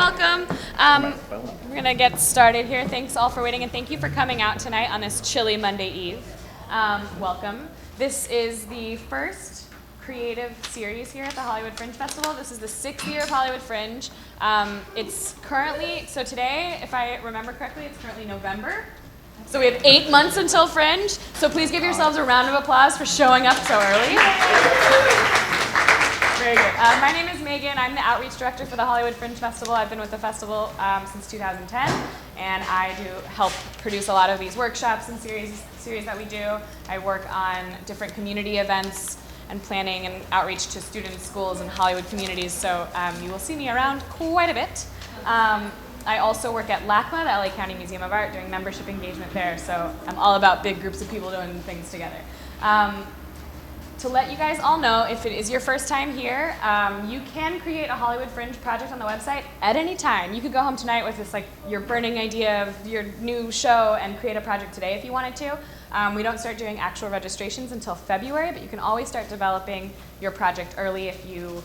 welcome. We're going to get started here. Thanks all for waiting, and thank you for coming out tonight on this chilly Monday Eve. Welcome. This is the first creative series here at the Hollywood Fringe Festival. This is the 6th year of Hollywood Fringe. It's currently, so today, if I remember correctly, it's currently November. So we have 8 months until Fringe. So please give yourselves a round of applause for showing up so early. Very good. My name is Megan. I'm the outreach director for the Hollywood Fringe Festival. I've been with the festival since 2010, and I do help produce a lot of these workshops and series that we do. I work on different community events and planning and outreach to students, schools, and Hollywood communities, so you will see me around quite a bit. I also work at LACMA, the LA County Museum of Art, doing membership engagement there, so I'm all about big groups of people doing things together. To let you guys all know, if it is your first time here, you can create a Hollywood Fringe project on the website at any time. You could go home tonight with this, like, your burning idea of your new show and create a project today if you wanted to. We don't start doing actual registrations until February, but you can always start developing your project early if you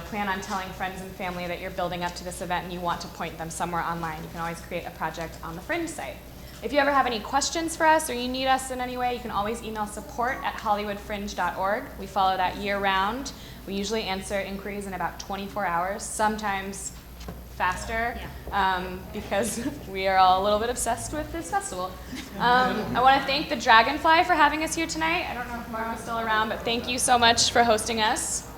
plan on telling friends and family that you're building up to this event and you want to point them somewhere online. You can always create a project on the Fringe site. If you ever have any questions for us or you need us in any way, you can always email support@hollywoodfringe.org. We follow that year-round. We usually answer inquiries in about 24 hours, sometimes faster, because we are all a little bit obsessed with this festival. I want to thank the Dragonfly for having us here tonight. I don't know if Marlo's still around, but thank you so much for hosting us.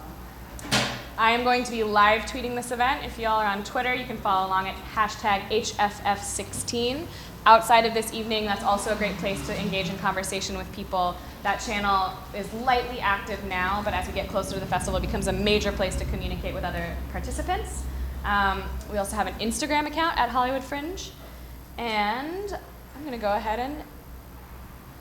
I am going to be live tweeting this event. If y'all are on Twitter, you can follow along at #HFF16. Outside of this evening, that's also a great place to engage in conversation with people. That channel is lightly active now, but as we get closer to the festival, it becomes a major place to communicate with other participants. We also have an Instagram account at Hollywood Fringe. And I'm going to go ahead and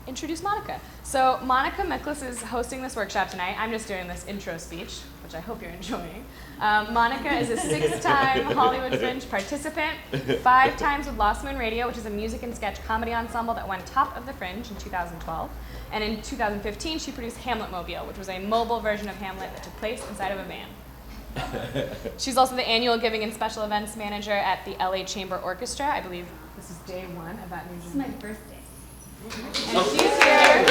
introduce Monica. So Monica Miklas is hosting this workshop tonight. I'm just doing this intro speech, which I hope you're enjoying. Monica is a 6-time Hollywood Fringe participant, 5 times with Lost Moon Radio, which is a music and sketch comedy ensemble that won top of the Fringe in 2012. And in 2015, she produced Hamlet Mobile, which was a mobile version of Hamlet that took place inside of a van. She's also the annual giving and special events manager at the LA Chamber Orchestra. I believe this is day 1 of that new. This is my birthday. And she's here.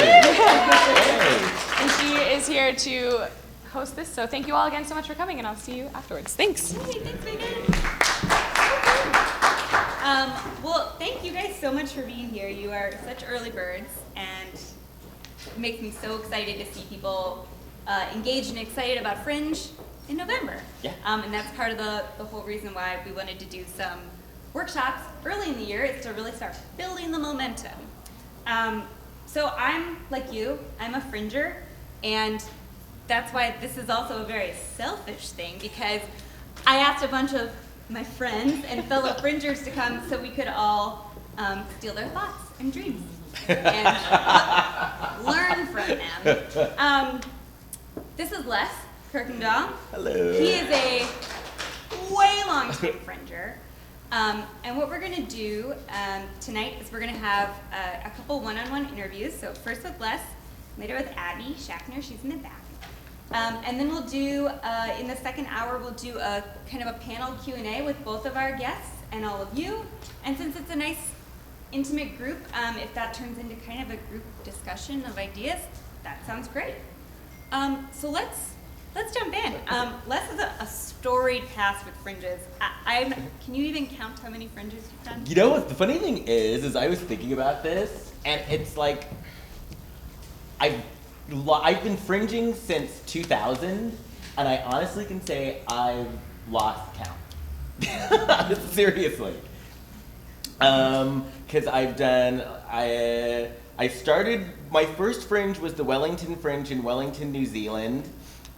And she is here to host this. So thank you all again so much for coming, and I'll see you afterwards. Thanks. Hey, thanks, Megan. Well, thank you guys so much for being here. You are such early birds, and it makes me so excited to see people engaged and excited about Fringe in November. Yeah. And that's part of the whole reason why we wanted to do some workshops early in the year, is to really start building the momentum. So I'm like you, I'm a Fringer, and that's why this is also a very selfish thing, because I asked a bunch of my friends and fellow Fringers to come so we could all steal their thoughts and dreams and learn from them. This is Les Kurkendaal. Hello. He is a way long-time Fringer. And what we're going to do tonight is we're going to have a couple one-on-one interviews. So first with Les, later with Abby Schachner, she's in the back. And then we'll do, in the second hour, we'll do a kind of a panel Q&A with both of our guests and all of you. And since it's a nice, intimate group, if that turns into kind of a group discussion of ideas, that sounds great. So let's jump in. Les has a storied past with Fringes. Can you even count how many Fringes you've done? You know what the funny thing is I was thinking about this, and it's like, I've been fringing since 2000, and I honestly can say I've lost count. Seriously. Because I started, my first Fringe was the Wellington Fringe in Wellington, New Zealand.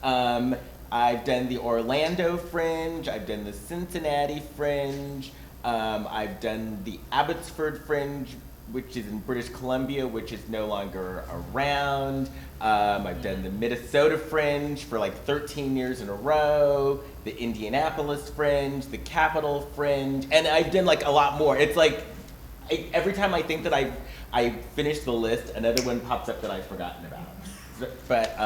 I've done the Orlando Fringe, I've done the Cincinnati Fringe, I've done the Abbotsford Fringe, which is in British Columbia, which is no longer around. I've done the Minnesota Fringe for like 13 years in a row, the Indianapolis Fringe, the Capitol Fringe, and I've done like a lot more. It's like, every time I think that I finished the list, another one pops up that I've forgotten about. But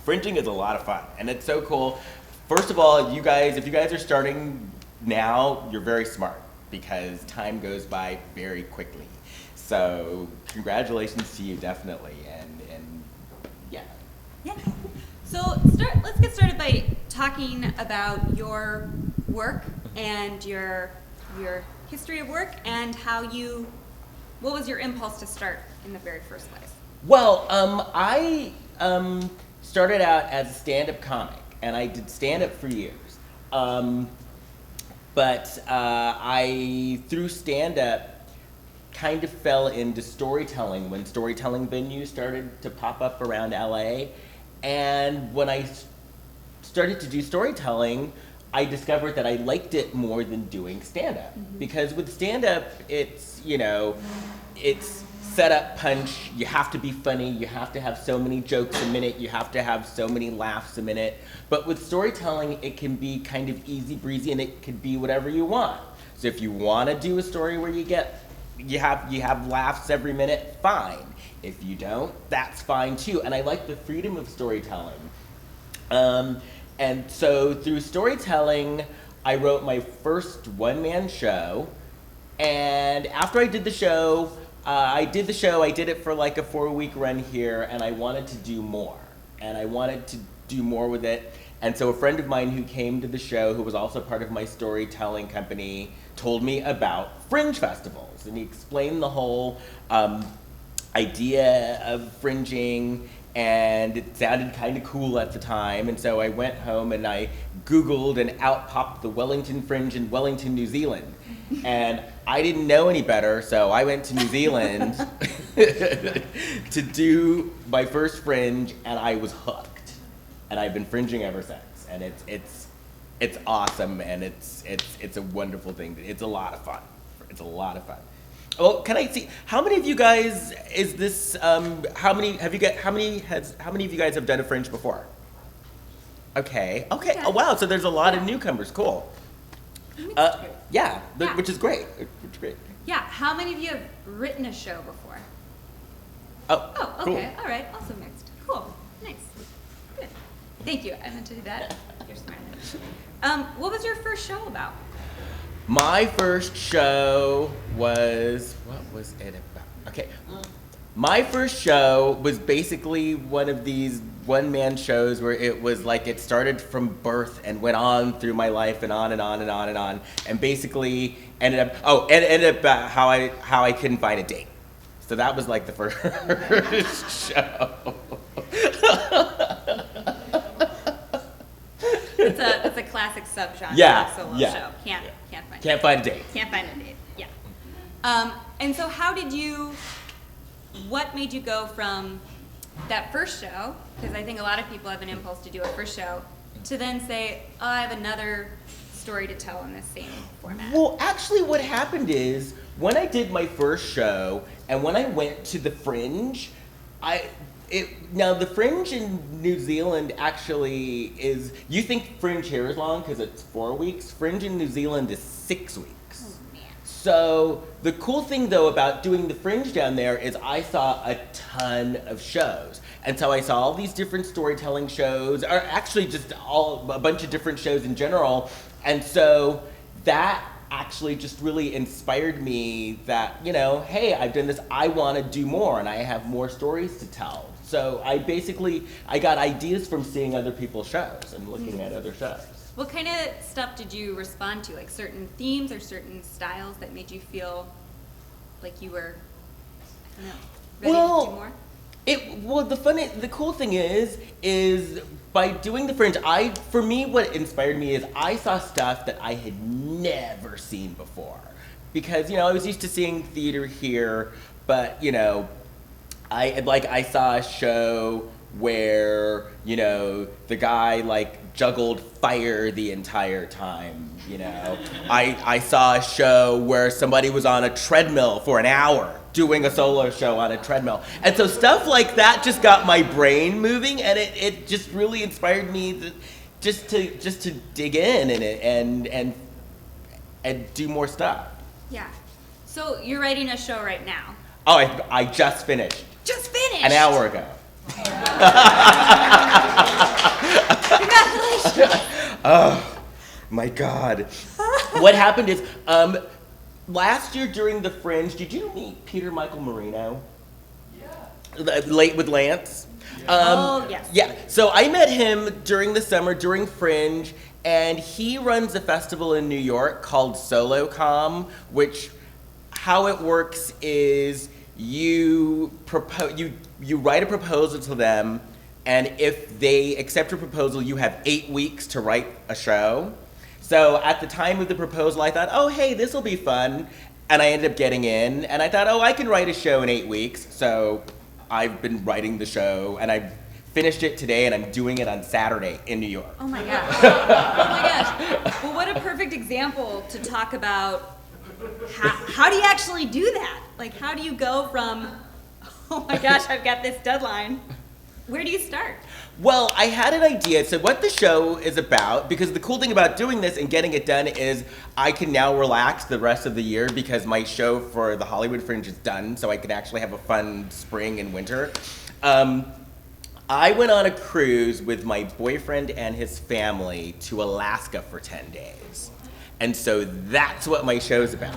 fringing is a lot of fun, and it's so cool. First of all, if you guys are starting now, you're very smart because time goes by very quickly. So congratulations to you, definitely, and yeah. Yeah. So let's get started by talking about your work and your history of work and what was your impulse to start in the very first place? Well, I started out as a stand-up comic, and I did stand-up for years. But I, through stand-up, kind of fell into storytelling when storytelling venues started to pop up around LA. And when I started to do storytelling, I discovered that I liked it more than doing stand-up. Mm-hmm. Because with stand-up, it's, it's set up, punch, you have to be funny, you have to have so many jokes a minute, you have to have so many laughs a minute. But with storytelling, it can be kind of easy breezy and it could be whatever you want. So if you want to do a story where you have laughs every minute, fine. If you don't, that's fine too. And I like the freedom of storytelling. And so through storytelling, I wrote my first one-man show. And after I did the show, I did it for like a 4-week run here, and I wanted to do more. And I wanted to do more with it. And so a friend of mine who came to the show, who was also part of my storytelling company, told me about Fringe festivals. And he explained the whole idea of fringing, and it sounded kind of cool at the time. And so I went home and I Googled, and out popped the Wellington Fringe in Wellington, New Zealand. And I didn't know any better, so I went to New Zealand to do my first Fringe, and I was hooked. And I've been fringing ever since. And it's awesome, and it's a wonderful thing. It's a lot of fun. It's a lot of fun. Well, can I see how many of you guys is this? How many of you guys have done a Fringe before? Okay. Yeah. Oh wow. So there's a lot of newcomers. Cool. Yeah. Which is great. Yeah. How many of you have written a show before? Oh. Okay. Cool. All right. Also mixed. Cool. Nice. Good. Thank you. I meant to do that. You're smart. What was your first show about? My first show was, what was it about? Okay, my first show was basically one of these one-man shows where it was like it started from birth and went on through my life and on and on and on and on, and basically ended up how I couldn't find a date. So that was like the first show. It's a classic subgenre Yeah, of solo yeah. show. Can't find a date. Can't find a date. Yeah. And so what made you go from that first show, because I think a lot of people have an impulse to do a first show, to then say, oh, I have another story to tell in this same format? Well, actually what happened is, when I did my first show, and when I went to the Fringe, now the Fringe in New Zealand actually is, you think Fringe here is long because it's 4 weeks, Fringe in New Zealand is 6 weeks. Oh, man. So the cool thing though about doing the Fringe down there is I saw a ton of shows. And so I saw all these different storytelling shows, or actually just a bunch of different shows in general. And so that actually just really inspired me that, hey, I've done this, I want to do more, and I have more stories to tell. So I got ideas from seeing other people's shows and looking at other shows. What kind of stuff did you respond to? Like certain themes or certain styles that made you feel like you were, I don't know, ready to do more? The cool thing is by doing the Fringe, for me, what inspired me is I saw stuff that I had never seen before. Because, I was used to seeing theater here, but, I saw a show where, the guy, juggled fire the entire time, I saw a show where somebody was on a treadmill for an hour doing a solo show on a treadmill. And so stuff like that just got my brain moving, and it just really inspired me just to dig in and do more stuff. Yeah. So you're writing a show right now? Oh, I just finished. Just finished? An hour ago. Congratulations. Oh, my God. What happened is, last year during the Fringe, did you meet Peter Michael Marino? Yeah. Late with Lance? Oh, yes. Yeah, so I met him during the summer, during Fringe, and he runs a festival in New York called SoloCom, which, how it works is you write a proposal to them, and if they accept your proposal, you have 8 weeks to write a show. So at the time of the proposal, I thought, oh, hey, this will be fun. And I ended up getting in, and I thought, oh, I can write a show in 8 weeks. So I've been writing the show, and I finished it today, and I'm doing it on Saturday in New York. Oh my gosh. Oh my gosh. Well, what a perfect example to talk about how do you actually do that? Like, how do you go from, oh my gosh, I've got this deadline. Where do you start? Well, I had an idea. So what the show is about, because the cool thing about doing this and getting it done is I can now relax the rest of the year because my show for the Hollywood Fringe is done, so I can actually have a fun spring and winter. I went on a cruise with my boyfriend and his family to Alaska for 10 days. And so that's what my show's about.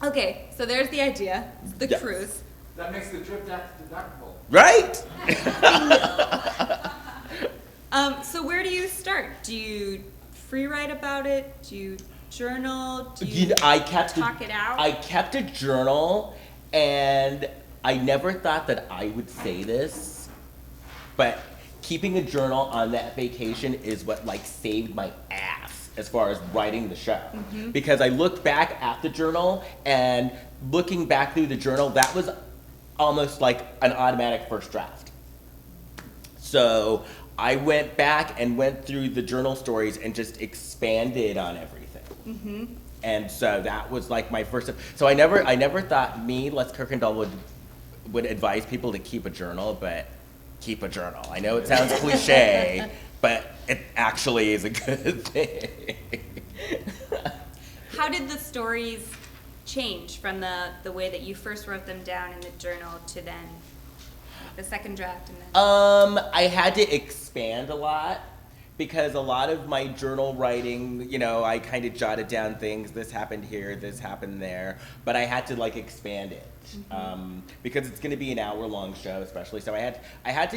Okay, so there's the idea, the Yes. cruise. That makes the trip tax deductible. Right? So where do you start? Do you free write about it? Do you journal? Do you talk it out? I kept a journal, and I never thought that I would say this, but keeping a journal on that vacation is what like saved my ass as far as writing the show. Mm-hmm. Because I looked back at the journal, and looking back through the journal, that was almost like an automatic first draft. So I went back and went through the journal stories and just expanded on everything. Mm-hmm. And so that was like my first. So I never thought Les Kurkendaal would advise people to keep a journal, but keep a journal. I know it sounds cliche, but it actually is a good thing. How did the stories change from the way that you first wrote them down in the journal to then the second draft and then? I had to expand a lot because a lot of my journal writing, I kind of jotted down things. This happened here, this happened there, but I had to like expand it because it's going to be an hour-long show, especially. So I had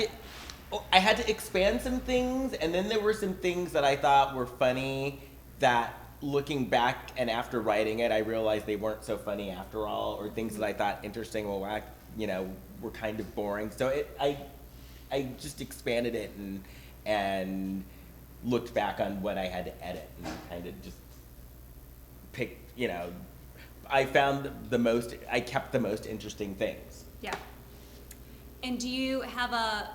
to expand some things, and then there were some things that I thought were funny that, looking back and after writing it, I realized they weren't so funny after all, or things that I thought interesting were kind of boring. So I just expanded it and looked back on what I had to edit and kind of just picked, I kept the most interesting things. Yeah. And do you have I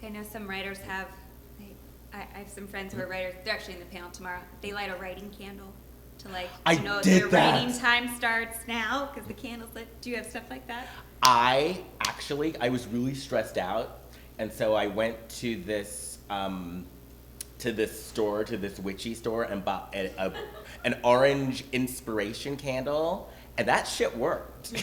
know some writers have, I have some friends who are writers, they're actually in the panel tomorrow, they light a writing candle to their writing time starts now because the candle's lit. Do you have stuff like that? I was really stressed out, and so I went to this witchy store and bought an orange inspiration candle, and that shit worked.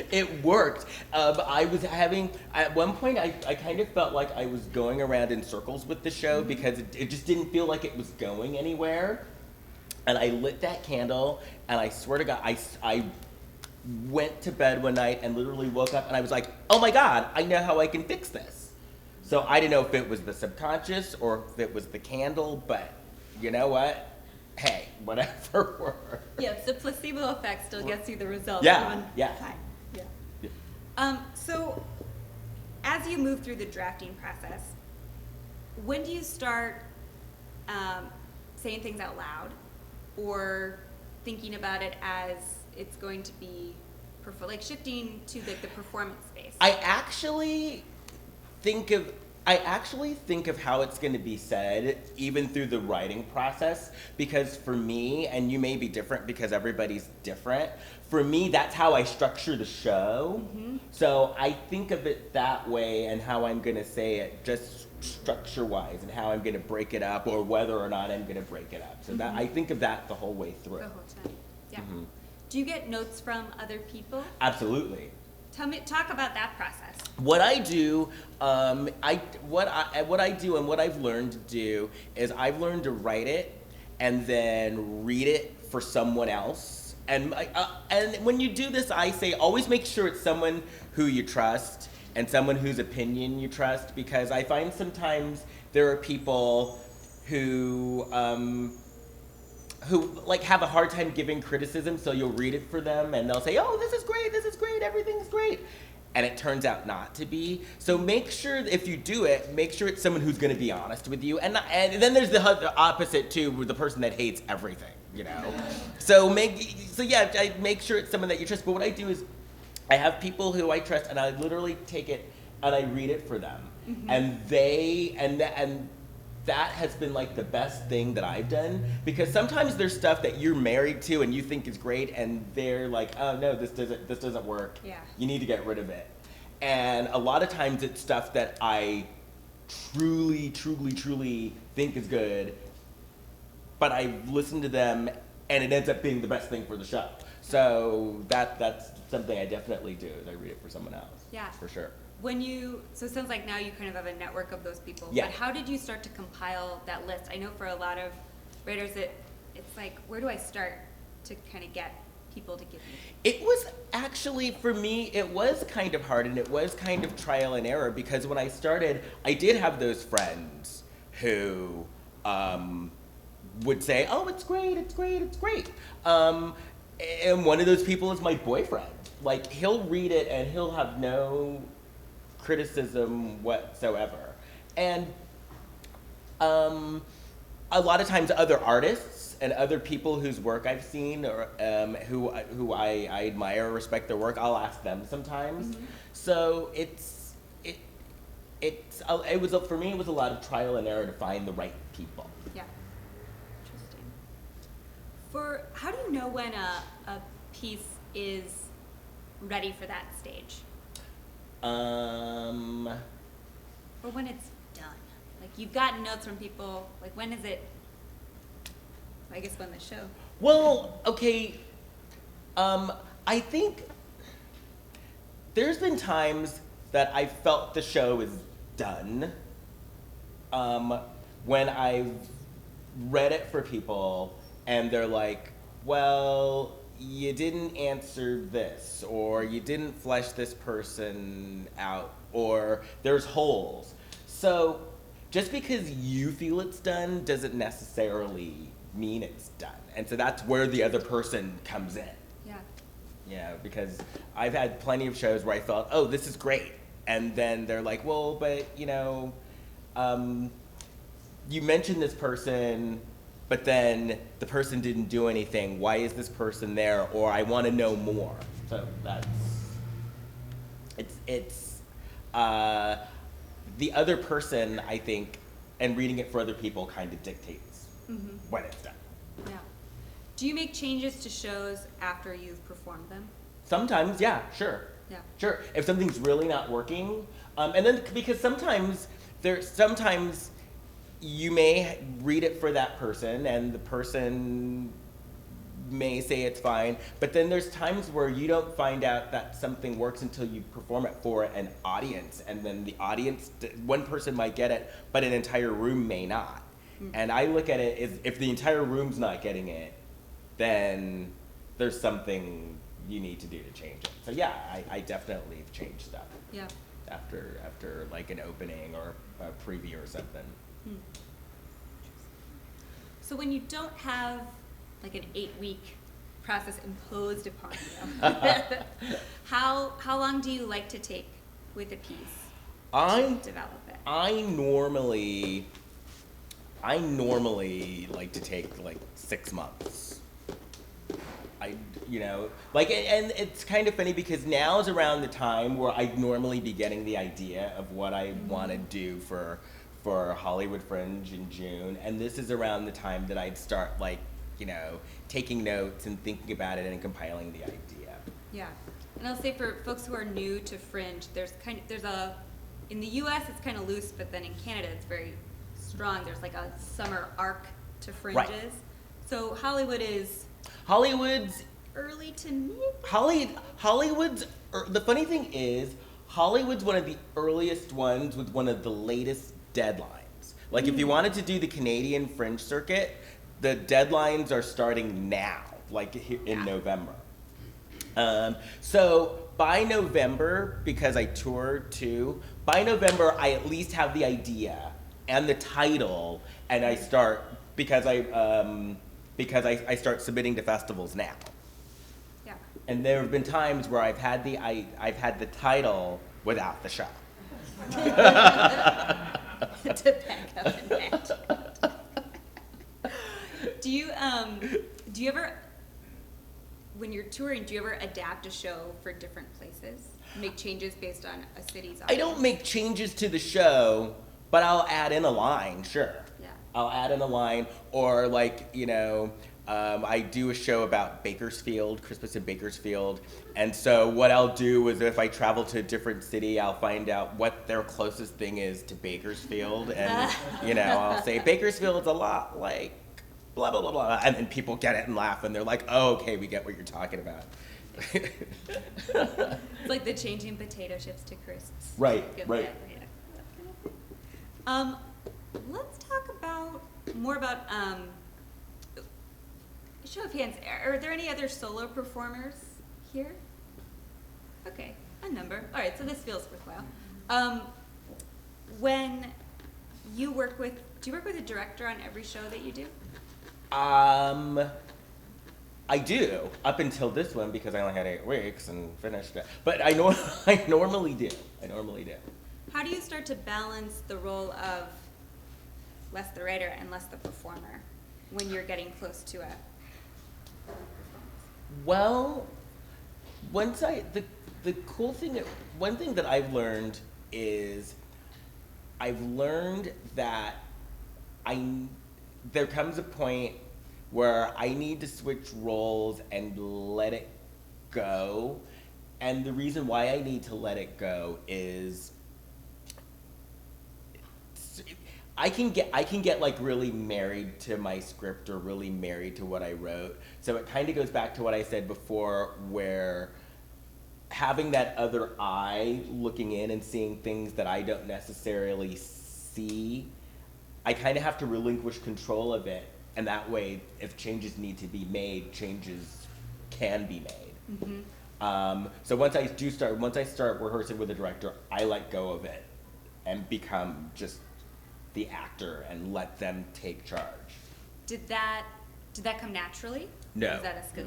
It worked. At one point, I kind of felt like I was going around in circles with the show because it just didn't feel like it was going anywhere. And I lit that candle, and I swear to God, I went to bed one night and literally woke up and I was like, oh my God, I know how I can fix this. So I didn't know if it was the subconscious or if it was the candle, but you know what? Hey, whatever works. Yeah, the placebo effect still gets you the results. Yeah. Time. Yeah. So as you move through the drafting process, when do you start saying things out loud or thinking about it as it's going to be shifting to the performance space? I actually think of how it's going to be said even through the writing process, because for me, and you may be different because everybody's different, for me that's how I structure the show. Mm-hmm. So I think of it that way, and how I'm going to say it just structure wise, and how I'm going to break it up, or whether or not I'm going to break it up. So that I think of that the whole way through. The whole time. Yeah. Mm-hmm. Do you get notes from other people? Absolutely. Talk about that process. What I do, what I do and what I've learned to do is I've learned to write it and then read it for someone else. And when you do this, I say always make sure it's someone who you trust and someone whose opinion you trust, because I find sometimes there are people who like have a hard time giving criticism, so you'll read it for them and they'll say, oh, this is great, everything's great. And it turns out not to be. So make sure, if you do it, make sure it's someone who's gonna be honest with you. And then there's the opposite too, with the person that hates everything, you know? So I make sure it's someone that you trust. But what I do is, I have people who I trust and I literally take it and I read it for them. Mm-hmm. And that has been like the best thing that I've done, because sometimes there's stuff that you're married to and you think is great and they're like, oh no, this doesn't work. Yeah. You need to get rid of it. And a lot of times it's stuff that I truly think is good, but I listen to them and it ends up being the best thing for the show. So that's something I definitely do, is I read it for someone else. Yeah. For sure. So it sounds like now you kind of have a network of those people. Yeah. But how did you start to compile that list? I know for a lot of writers, it's like, where do I start to kind of get people to give me? It was actually, for me, it was kind of hard and it was kind of trial and error, because when I started, I did have those friends who would say, oh, it's great. And one of those people is my boyfriend. Like, he'll read it and he'll have no criticism whatsoever. And a lot of times other artists and other people whose work I've seen, or who I admire or respect their work, I'll ask them sometimes. Mm-hmm. So for me, it was a lot of trial and error to find the right people. Yeah. Interesting. How do you know when a piece is ready for that stage? Or when it's done? Like, you've gotten notes from people, like, when is it, I guess, when the show? Well, okay, I think there's been times that I felt the show is done, when I've read it for people and they're like, well, you didn't answer this, or you didn't flesh this person out, or there's holes. So just because you feel it's done doesn't necessarily mean it's done. And so that's where the other person comes in. Yeah. Yeah, because I've had plenty of shows where I thought, oh, this is great. And then they're like, well, but, you mentioned this person, but then the person didn't do anything. Why is this person there? Or I want to know more. So it's the other person, I think, and reading it for other people kind of dictates when it's done. Yeah. Do you make changes to shows after you've performed them? Sometimes, yeah, sure. Yeah. Sure. If something's really not working, and then because sometimes you may read it for that person and the person may say it's fine, but then there's times where you don't find out that something works until you perform it for an audience, and then the audience, one person might get it, but an entire room may not. Mm-hmm. And I look at it as, if the entire room's not getting it, then there's something you need to do to change it. So yeah, I definitely have changed stuff. Yeah. After like an opening or a preview or something. So when you don't have like an 8-week process imposed upon you, how long do you like to take with a piece to develop it? I normally like to take like 6 months. And it's kind of funny because now is around the time where I'd normally be getting the idea of what I want to do for Hollywood Fringe in June, and this is around the time that I'd start taking notes and thinking about it and compiling the idea. Yeah, and I'll say for folks who are new to Fringe, in the U.S. it's kind of loose, but then in Canada it's very strong. There's like a summer arc to Fringes. Right. So Hollywood's Hollywood's early to mid. Hollywood's the funny thing is, Hollywood's one of the earliest ones with one of the latest deadlines. Like, if you wanted to do the Canadian Fringe circuit, the deadlines are starting now, like here in November. So by November, because I tour too, by November I at least have the idea and the title, and I start because I start submitting to festivals now. Yeah. And there have been times where I've had the title without the show. To back up and match. Do you ever, when you're touring, do you ever adapt a show for different places? Make changes based on a city's audience? I don't make changes to the show, but I'll add in a line, sure. Yeah. I'll add in a line, or like, you know, I do a show about Bakersfield, Christmas in Bakersfield, and so what I'll do is if I travel to a different city, I'll find out what their closest thing is to Bakersfield, and, you know, I'll say, Bakersfield's a lot like blah, blah, blah, blah, and then people get it and laugh, and they're like, oh, okay, we get what you're talking about. It's like the changing potato chips to crisps. Right, Good right. bit, let's talk more about show of hands. Are there any other solo performers here? Okay, a number. All right, so this feels worthwhile. When you work with, do you work with a director on every show that you do? I do, up until this one, because I only had 8 weeks and finished it. But I normally do. How do you start to balance the role of less the writer and less the performer when you're getting close to a performance? Well, the cool thing, one thing that I've learned is, I've learned that there comes a point where I need to switch roles and let it go. And the reason why I need to let it go is I can get like really married to my script or really married to what I wrote. So it kind of goes back to what I said before, where having that other eye looking in and seeing things that I don't necessarily see, I kind of have to relinquish control of it. And that way, if changes need to be made, changes can be made. Mm-hmm. So once I start rehearsing with the director, I let go of it and become just the actor and let them take charge. Did that come naturally? No. Or was that a skill?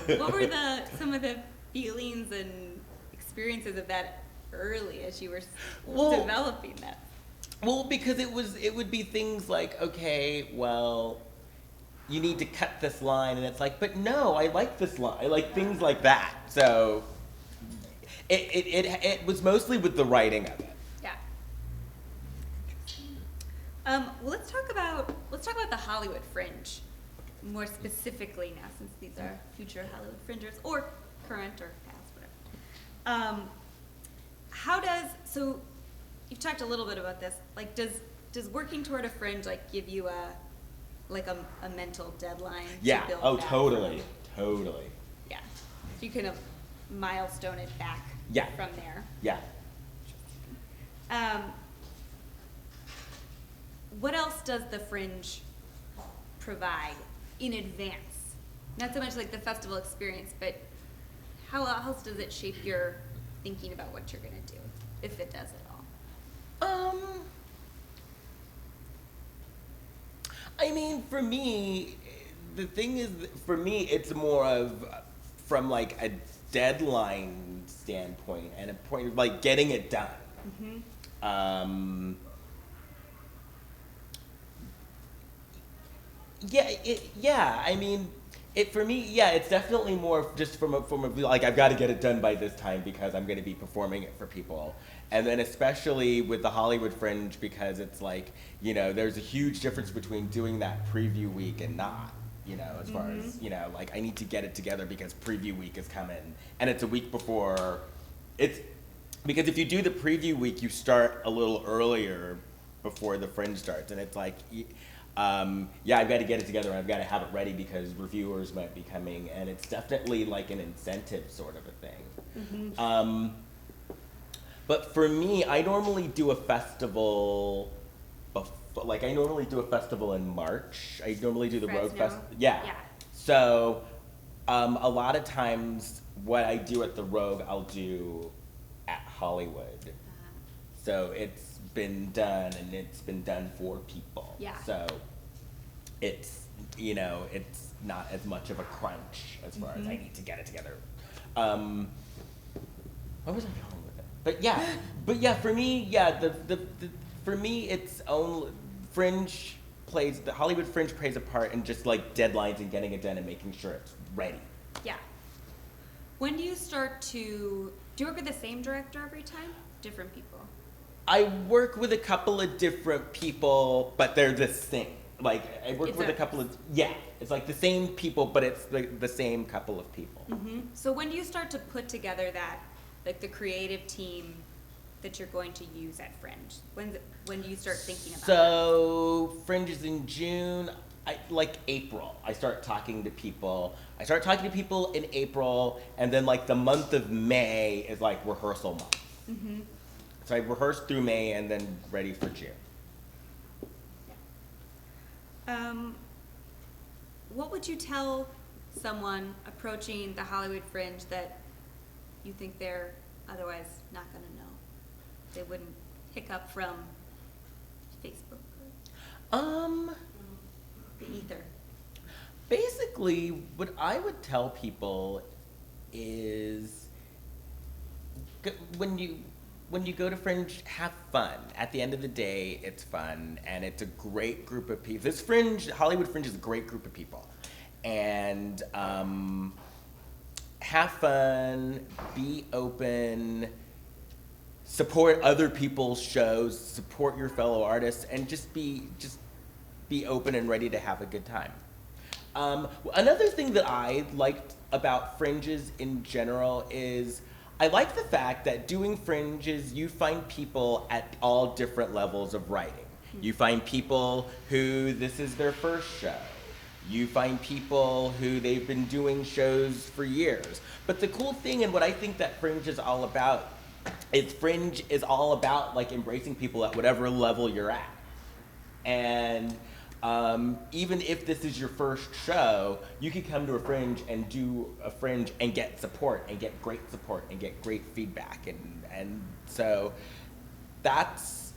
No. What were some of the feelings and experiences of that early as you were developing that? Well, because it would be things like, okay, well, you need to cut this line, and it's like, but no, I like this line. I like things like that. So it was mostly with the writing of it. Yeah. Well, let's talk about the Hollywood Fringe more specifically now, since these are future Hollywood Fringers or current or past, whatever. So you've talked a little bit about this. Like, does working toward a Fringe like give you a mental deadline? Yeah. To build Oh, back totally. from? Totally. Yeah. So you kind of milestone it back. Yeah. From there. Yeah. What else does the Fringe provide in advance? Not so much like the festival experience, but how else does it shape your thinking about what you're going to do, if it does at all? I mean, for me, the thing is, for me, it's more of from like a deadline standpoint and a point of like getting it done. Mm-hmm. I mean, for me, it's definitely more just from a like, I've got to get it done by this time because I'm going to be performing it for people. And then especially with the Hollywood Fringe, because it's like, you know, there's a huge difference between doing that preview week and not, you know, as far as, you know, like I need to get it together because preview week is coming. And it's a week before, because if you do the preview week, you start a little earlier before the Fringe starts. And it's like, yeah, I've got to get it together and I've got to have it ready because reviewers might be coming, and it's definitely like an incentive sort of a thing. But for me, I normally do a festival, I normally do a festival in March. I normally do the Rogue Fresno? Fest. Yeah. Yeah. So a lot of times what I do at the Rogue, I'll do at Hollywood. So it's been done, and it's been done for people. Yeah. So it's, you know, it's not as much of a crunch as far as I need to get it together. What was I going with it? But yeah, for me, yeah, for me, it's only the Hollywood Fringe plays a part in just like deadlines and getting it done and making sure it's ready. Yeah. When do you start to, do you work with the same director every time? Different people? I work with a couple of different people, but they're the same. Like, I work It's with a couple of, it's like the same people, but it's the same couple of people. So when do you start to put together that, like the creative team that you're going to use at Fringe? When do you start thinking about that? So, Fringe is in June, like April. I start talking to people. I start talking to people in April, and then like the month of May is like rehearsal month. So I rehearse through May and then ready for June. What would you tell someone approaching the Hollywood Fringe that you think they're otherwise not going to know? They wouldn't pick up from Facebook? The ether. Basically, what I would tell people is when you go to Fringe, have fun. At the end of the day, it's fun, and it's a great group of people. Hollywood Fringe is a great group of people. And have fun, be open, support other people's shows, support your fellow artists, and just be open and ready to have a good time. Another thing that I liked about Fringes in general is I like the fact that doing Fringes, you find people at all different levels of writing. You find people who this is their first show. You find people who they've been doing shows for years. But the cool thing, and what I think that Fringe is all about, is Fringe is all about like embracing people at whatever level you're at. And even if this is your first show, you could come to a Fringe and do a Fringe and get support and get great support and get great feedback. And so that's,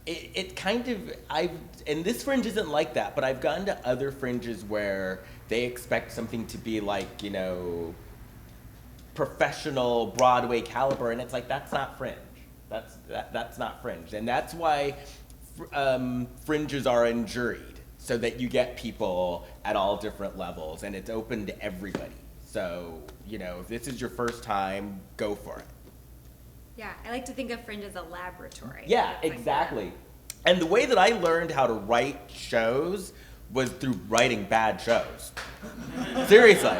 it kind of, and this Fringe isn't like that, but I've gone to other Fringes where they expect something to be like, you know, professional Broadway caliber, and it's like, that's not Fringe. That's not Fringe. And that's why Fringes are juried, so that you get people at all different levels, and it's open to everybody. So, you know, if this is your first time, go for it. Yeah, I like to think of Fringe as a laboratory. Yeah, It's like exactly. And the way that I learned how to write shows was through writing bad shows. Seriously.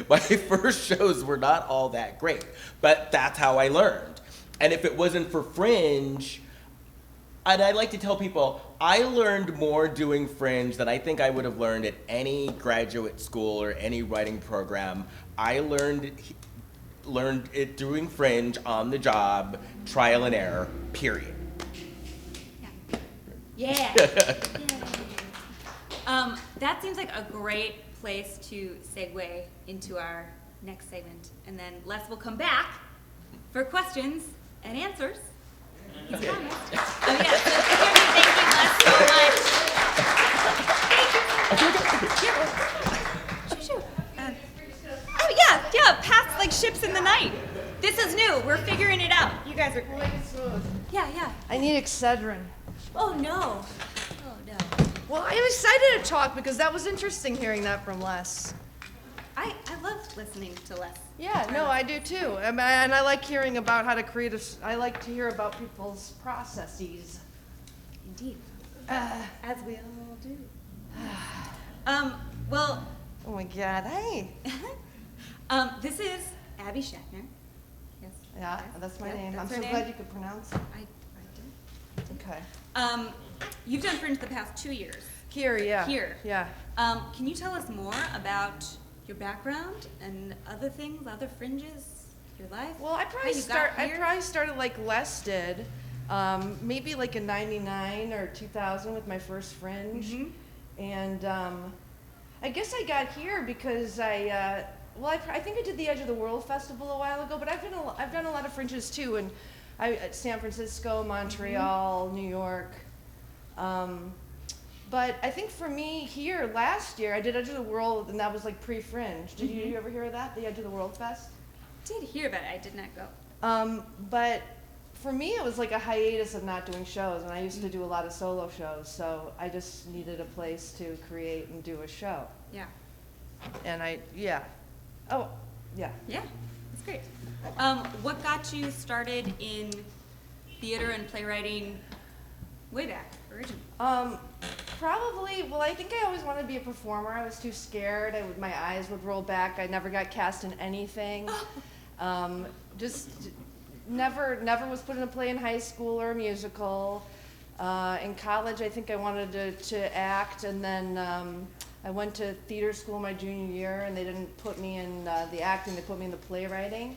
My first shows were not all that great, but that's how I learned. And if it wasn't for Fringe, and I like to tell people, I learned more doing Fringe than I think I would have learned at any graduate school or any writing program. I learned it doing Fringe on the job, trial and error, period. Yeah. That seems like a great place to segue into our next segment. And then Les will come back for questions and answers. He's promised. Oh, yeah. So thank you, Les, so much. Oh, yeah. Past like ships in the night. This is new. We're figuring it out. You guys are. Yeah. I need Excedrin. Oh, no. Well, I'm excited to talk because that was interesting hearing that from Les. I love listening to Les. Yeah, no, I do too. And I like hearing about how to create I like to hear about people's processes. Indeed. As we all do. Well. Oh my God, hey. This is Abby Schachner. Yes. Yeah, that's my name. That's I'm her so name. glad you could pronounce it. I did. Okay. You've done Fringe the past 2 years. Here, yeah. Here. Yeah. Can you tell us more about your background and other things, other fringes, your life? Well, I How probably you got I here? probably started like Les did, maybe like in '99 or 2000 with my first Fringe, Mhm. and I guess I got here because I think I did the Edge of the World Festival a while ago, but I've done a lot of Fringes too, and at San Francisco, Montreal, New York. But I think for me here last year, I did Edge of the World, and that was like pre-Fringe. Did you ever hear of that, the Edge of the World Fest? Did hear about it. I did not go. But for me, it was like a hiatus of not doing shows, and I used to do a lot of solo shows, so I just needed a place to create and do a show. Yeah. And yeah. Yeah, that's great. What got you started in theater and playwriting way back, originally? Probably, well, I think I always wanted to be a performer. I was too scared. My eyes would roll back. I never got cast in anything. Just never was put in a play in high school or a musical. In college, I think I wanted to act, and then I went to theater school my junior year, and they didn't put me in the acting, they put me in the playwriting.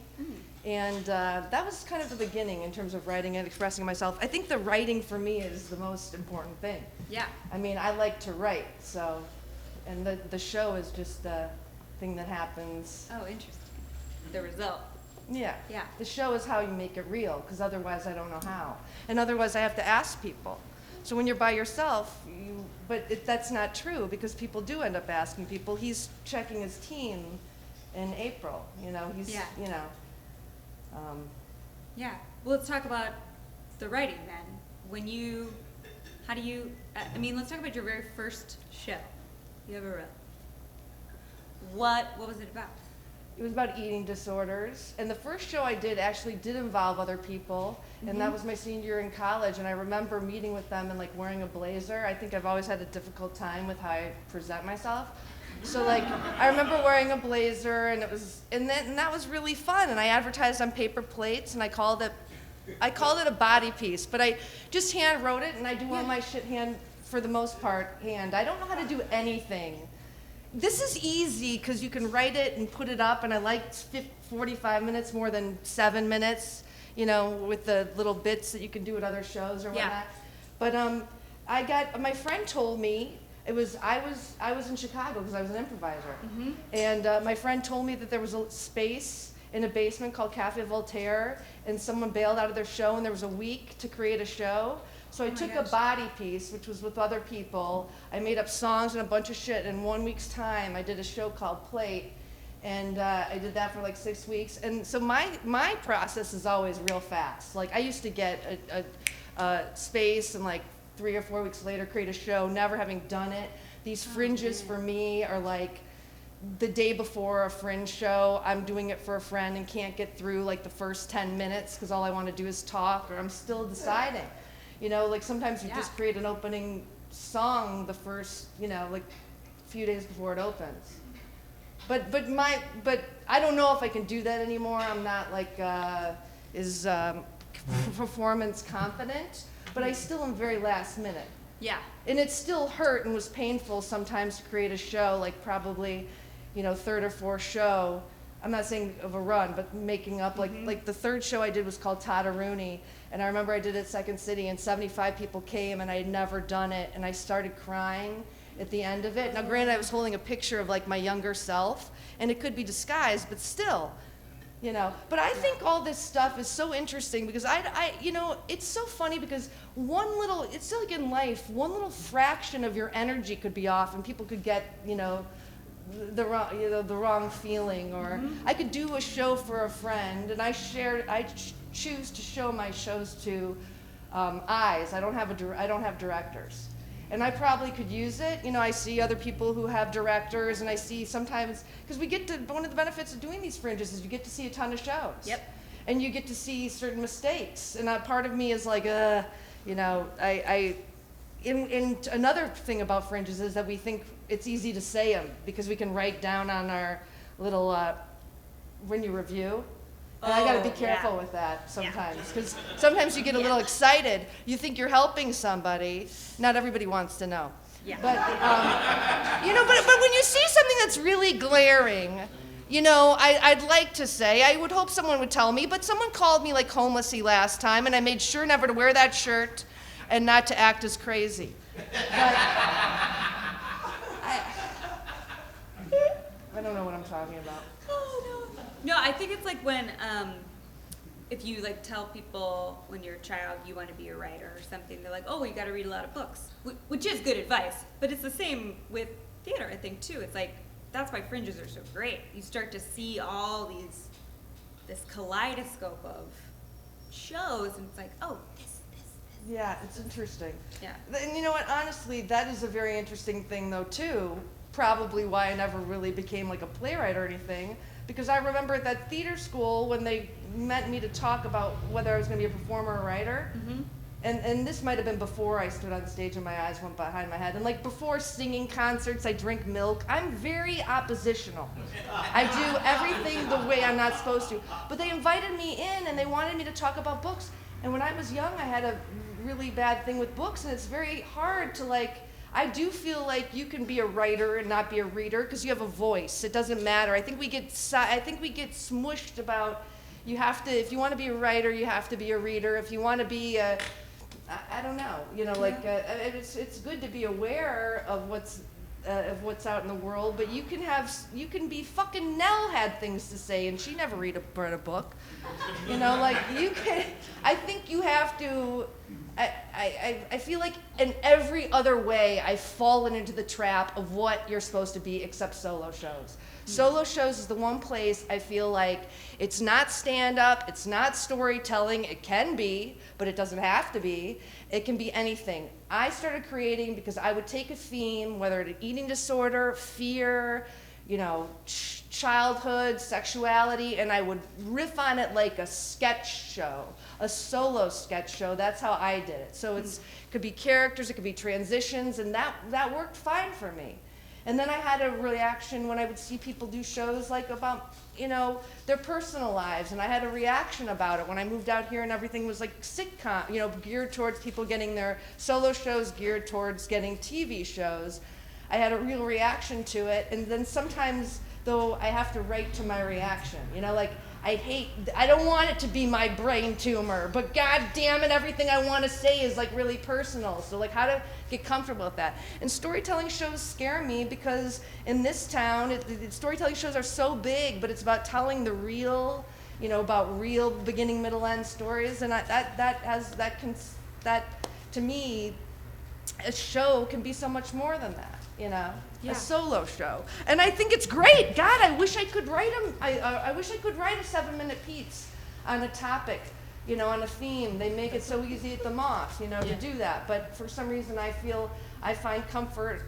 And that was kind of the beginning in terms of writing and expressing myself. I think the writing for me is the most important thing. Yeah. I mean, I like to write, so, and the show is just a thing that happens. Oh, interesting. The result. Yeah. Yeah. The show is how you make it real, because otherwise I don't know how. And otherwise I have to ask people. So when you're by yourself, that's not true, because people do end up asking people. He's checking his team in April, he's, Yeah. Yeah. Well, let's talk about the writing then. Let's talk about your very first show you ever wrote. What was it about? It was about eating disorders, and the first show I did actually did involve other people, and that was my senior year in college, and I remember meeting with them and like wearing a blazer. I think I've always had a difficult time with how I present myself. So like, I remember wearing a blazer, and that was really fun, and I advertised on paper plates, and I called it a body piece, but I just hand wrote it, and I do all my shit for the most part hand. I don't know how to do anything. This is easy because you can write it and put it up, and I liked 45 minutes more than 7 minutes, with the little bits that you can do at other shows or whatnot. But my friend told me, I was in Chicago because I was an improviser, and my friend told me that there was a space in a basement called Cafe Voltaire, and someone bailed out of their show, and there was a week to create a show. So I took a body piece, which was with other people. I made up songs and a bunch of shit. In 1 week's time, I did a show called Plate, and I did that for like 6 weeks. And so my process is always real fast. Like, I used to get a space and like 3 or 4 weeks later create a show, never having done it. These Fringes for me are like the day before a Fringe show. I'm doing it for a friend and can't get through like the first 10 minutes because all I want to do is talk, or I'm still deciding. Like sometimes you just create an opening song the first, like few days before it opens. But I don't know if I can do that anymore. I'm not like performance confident, but I still am very last minute. Yeah. And it still hurt and was painful sometimes to create a show, like probably, third or fourth show. I'm not saying of a run, but making up, like the third show I did was called Toddaroonie, and I remember I did it at Second City, and 75 people came, and I had never done it, and I started crying at the end of it. Now, granted, I was holding a picture of like my younger self, and it could be disguised, but still, But I think all this stuff is so interesting because it's so funny because it's like in life, one little fraction of your energy could be off, and people could get, the wrong feeling, or I could do a show for a friend, and I choose to show my shows to eyes. I don't have directors, and I probably could use it. I see other people who have directors, and I see sometimes, because one of the benefits of doing these Fringes is you get to see a ton of shows. Yep. And you get to see certain mistakes, and part of me is like, another thing about Fringes is that we think it's easy to say them because we can write down on our little, when you review, And I gotta be Oh, careful yeah. with that sometimes, because sometimes you get a little excited. You think you're helping somebody. Not everybody wants to know. Yeah. But, but when you see something that's really glaring, I'd like to say, I would hope someone would tell me, but someone called me like homelessy last time, and I made sure never to wear that shirt and not to act as crazy. But I don't know what I'm talking about. No, I think it's like when, if you like tell people when you're a child you want to be a writer or something, they're like, oh, you got to read a lot of books, which is good advice. But it's the same with theater, I think, too. It's like, that's why Fringes are so great. You start to see all this kaleidoscope of shows, and it's like, oh, this. Yeah, it's interesting. Yeah. And you know what, honestly, that is a very interesting thing though too. Probably why I never really became like a playwright or anything. Because I remember at that theater school when they meant me to talk about whether I was gonna be a performer or writer. Mm-hmm. And this might have been before I stood on stage and my eyes went behind my head. And like before singing concerts, I drink milk. I'm very oppositional. I do everything the way I'm not supposed to. But they invited me in and they wanted me to talk about books. And when I was young, I had a really bad thing with books, and it's very hard to I do feel like you can be a writer and not be a reader because you have a voice. It doesn't matter. I think we get smushed about you have to, if you want to be a writer, you have to be a reader. If you want to be a, I don't know, it's good to be aware of what's out in the world, but you can be fucking Nell had things to say and she never read a book. You can, I think you have to, I feel like in every other way I've fallen into the trap of what you're supposed to be except solo shows. Solo shows is the one place I feel like it's not stand-up, it's not storytelling, it can be, but it doesn't have to be. It can be anything. I started creating because I would take a theme, whether it's eating disorder, fear, childhood, sexuality, and I would riff on it like a sketch show, a solo sketch show. That's how I did it. So it could be characters, it could be transitions, and that worked fine for me. And then I had a reaction when I would see people do shows like about, their personal lives, and I had a reaction about it when I moved out here and everything was like sitcom, geared towards people getting their solo shows, geared towards getting TV shows. I had a real reaction to it, and then sometimes, though, I have to write to my reaction. I don't want it to be my brain tumor, but god damn it, everything I want to say is like really personal. So how to get comfortable with that. And storytelling shows scare me because in this town, storytelling shows are so big, but it's about telling the real, about real beginning, middle, end stories. And that to me, a show can be so much more than that. Yeah. A solo show, and I think it's great. God, I wish I could write them. I wish I could write a 7-minute piece on a topic, on a theme. They make it so easy at the Moth, to do that. But for some reason, I find comfort.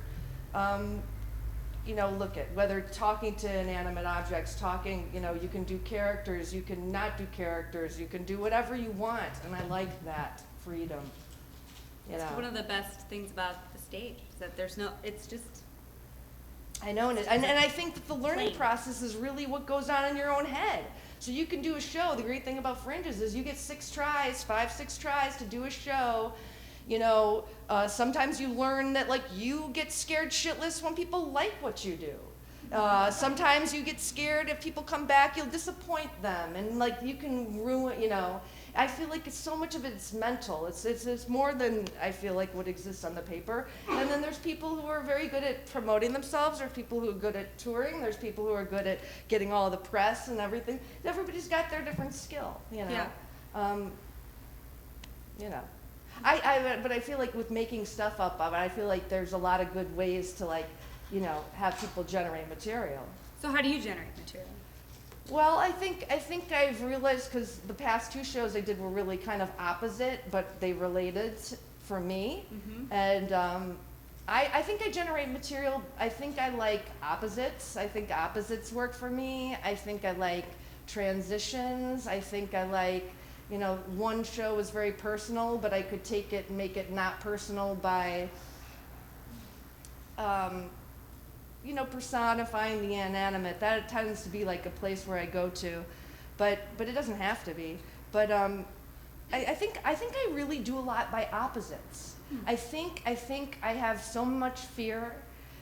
Look at whether talking to inanimate objects, you can do characters, you can not do characters, you can do whatever you want, and I like that freedom. It's one of the best things about the stage is that it's just. I know, and I think that the learning Plain. process is really what goes on in your own head. So you can do a show. The great thing about Fringes is you get 6 tries to do a show. Sometimes you learn that you get scared shitless when people like what you do. Sometimes you get scared if people come back, you'll disappoint them, and you can ruin. I feel like it's so much of it's mental. It's more than I feel like what exists on the paper. And then there's people who are very good at promoting themselves. There's people who are good at touring. There's people who are good at getting all the press and everything. Everybody's got their different skill. Yeah. But I feel like with making stuff up, I feel like there's a lot of good ways to have people generate material. So how do you generate material? Well, I think I've realized, because the past 2 shows I did were really kind of opposite, but they related for me. Mm-hmm. And I think I generate material. I think I like opposites. I think opposites work for me. I think I like transitions. I think I like, one show is very personal, but I could take it and make it not personal by personifying the inanimate. That tends to be a place where I go to. but it doesn't have to be. But I think I really do a lot by opposites. I think I have so much fear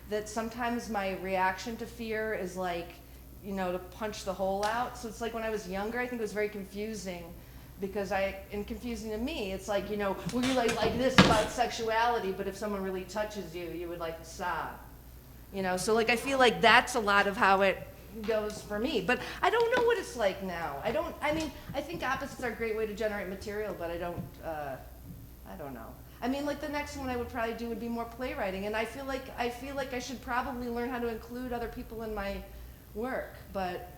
that sometimes my reaction to fear is like, you know, to punch the hole out. So it's like when I was younger, I think it was very confusing because confusing to me, it's like, you know, well, you like this about sexuality, but if someone really touches you, you would like sob. You know, so like I feel like that's a lot of how it goes for me. But I don't know what it's like now. I mean, I think opposites are a great way to generate material, but I don't know. I mean, like the next one I would probably do would be more playwriting, and I feel like I should probably learn how to include other people in my work, but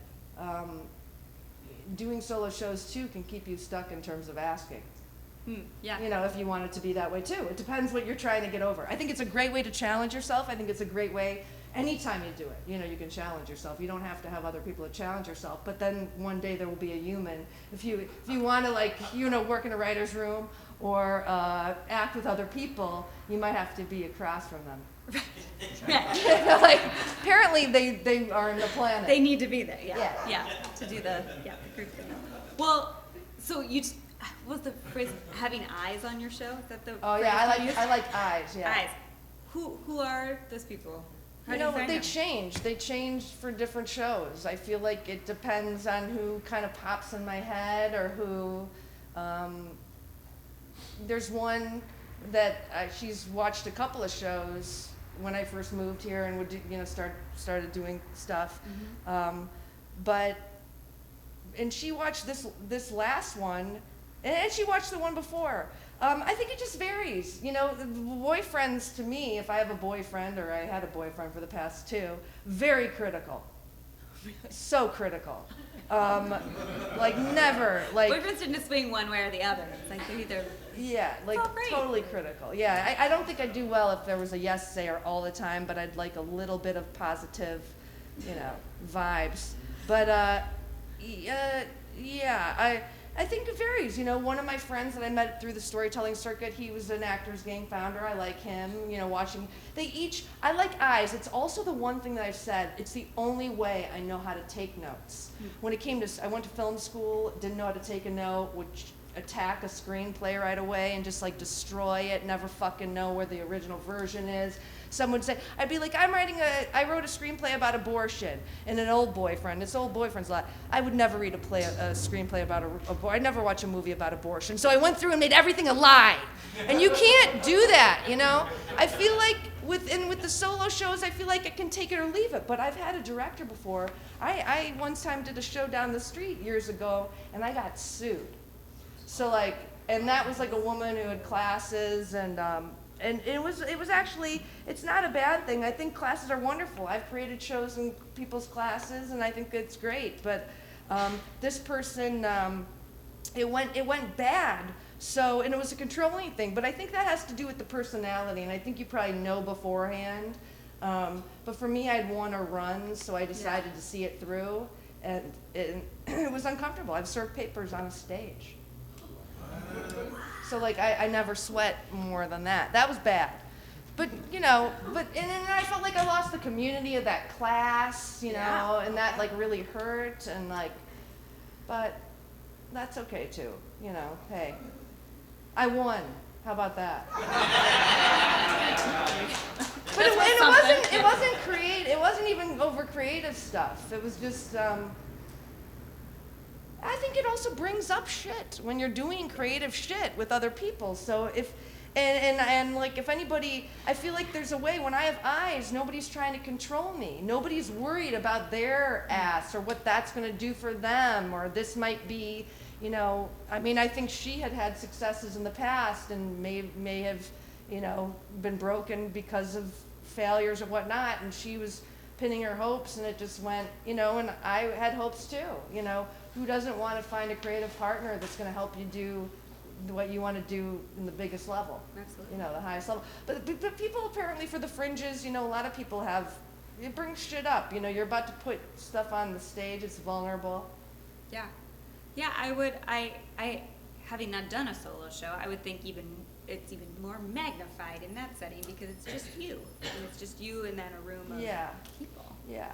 doing solo shows too can keep you stuck in terms of asking. Yeah. You know, if you want it to be that way too. It depends what you're trying to get over. I think it's a great way to challenge yourself. I think it's a great way, anytime you do it, you know, you can challenge yourself. You don't have to have other people to challenge yourself, but then one day there will be a human. If you want to, like, you know, work in a writer's room or act with other people, you might have to be across from them. Like, apparently they are in the planet. They need to be there, Yeah. yeah, to do the group thing. Well, so was the phrase having eyes on your show? Is that the Oh phrase yeah, you used? I like eyes. Yeah. Eyes. Who are those people? How You do know, find they them? change. They change for different shows. I feel like it depends on who kind of pops in my head or who. There's one that she's watched a couple of shows when I first moved here and would do, you know, started doing stuff, and she watched this last one, and she watched the one before. I think it just varies. You know, boyfriends to me, if I have a boyfriend or I had a boyfriend for the past 2, very critical. So critical. Like never, like. Boyfriends tend to swing one way or the other. It's like they're either. Yeah, like all great. totally critical. Yeah, I don't think I'd do well if there was a yes sayer all the time, but I'd like a little bit of positive, you know, vibes. But yeah, I think it varies. You know, one of my friends that I met through the storytelling circuit, he was an Actors Gang founder. I like him. You know, watching. I like eyes. It's also the one thing that I've said. It's the only way I know how to take notes. When it came to, I went to film school, didn't know how to take a note, would attack a screenplay right away and just like destroy it, never fucking know where the original version is. Someone would say, I'd be like, I wrote a screenplay about abortion and an old boyfriend. This old boyfriend's a lot. I would never read a screenplay about I'd never watch a movie about abortion. So I went through and made everything a lie. And you can't do that, you know? I feel like with the solo shows, I feel like I can take it or leave it. But I've had a director before. I one time did a show down the street years ago and I got sued. So like, and that was like a woman who had classes, and it was actually, it's not a bad thing. I think classes are wonderful. I've created shows in people's classes, and I think it's great. But this person, it went bad. So, and it was a controlling thing. But I think that has to do with the personality, and I think you probably know beforehand. But for me, I'd want to run, so I decided to see it through, and it was uncomfortable. I've served papers on a stage. So like I never sweat more than that. That was bad. But you know, and then I felt like I lost the community of that class, you know, and that like really hurt, and like, but that's okay too, you know. Hey, I won. How about that? But it wasn't creative. It wasn't even over creative stuff. It was just. I think it also brings up shit when you're doing creative shit with other people. So if, and like if anybody, I feel like there's a way when I have eyes, nobody's trying to control me. Nobody's worried about their ass or what that's going to do for them, or this might be, you know, I mean, I think she had successes in the past and may have, you know, been broken because of failures or whatnot, and she was pinning her hopes and it just went, you know, and I had hopes too, you know. Who doesn't want to find a creative partner that's going to help you do what you want to do in the biggest level? Absolutely. You know, the highest level. But people apparently for the Fringes, you know, a lot of people it brings shit up. You know, you're about to put stuff on the stage, it's vulnerable. Yeah. Yeah, I having not done a solo show, I would think it's even more magnified in that setting because it's just you. And it's just you and then a room of people. Yeah.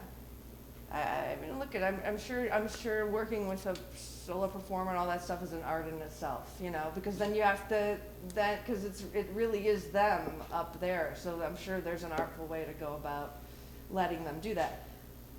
I mean, look at, I'm sure working with a solo performer and all that stuff is an art in itself, you know, because then you have to, because it really is them up there, so I'm sure there's an artful way to go about letting them do that.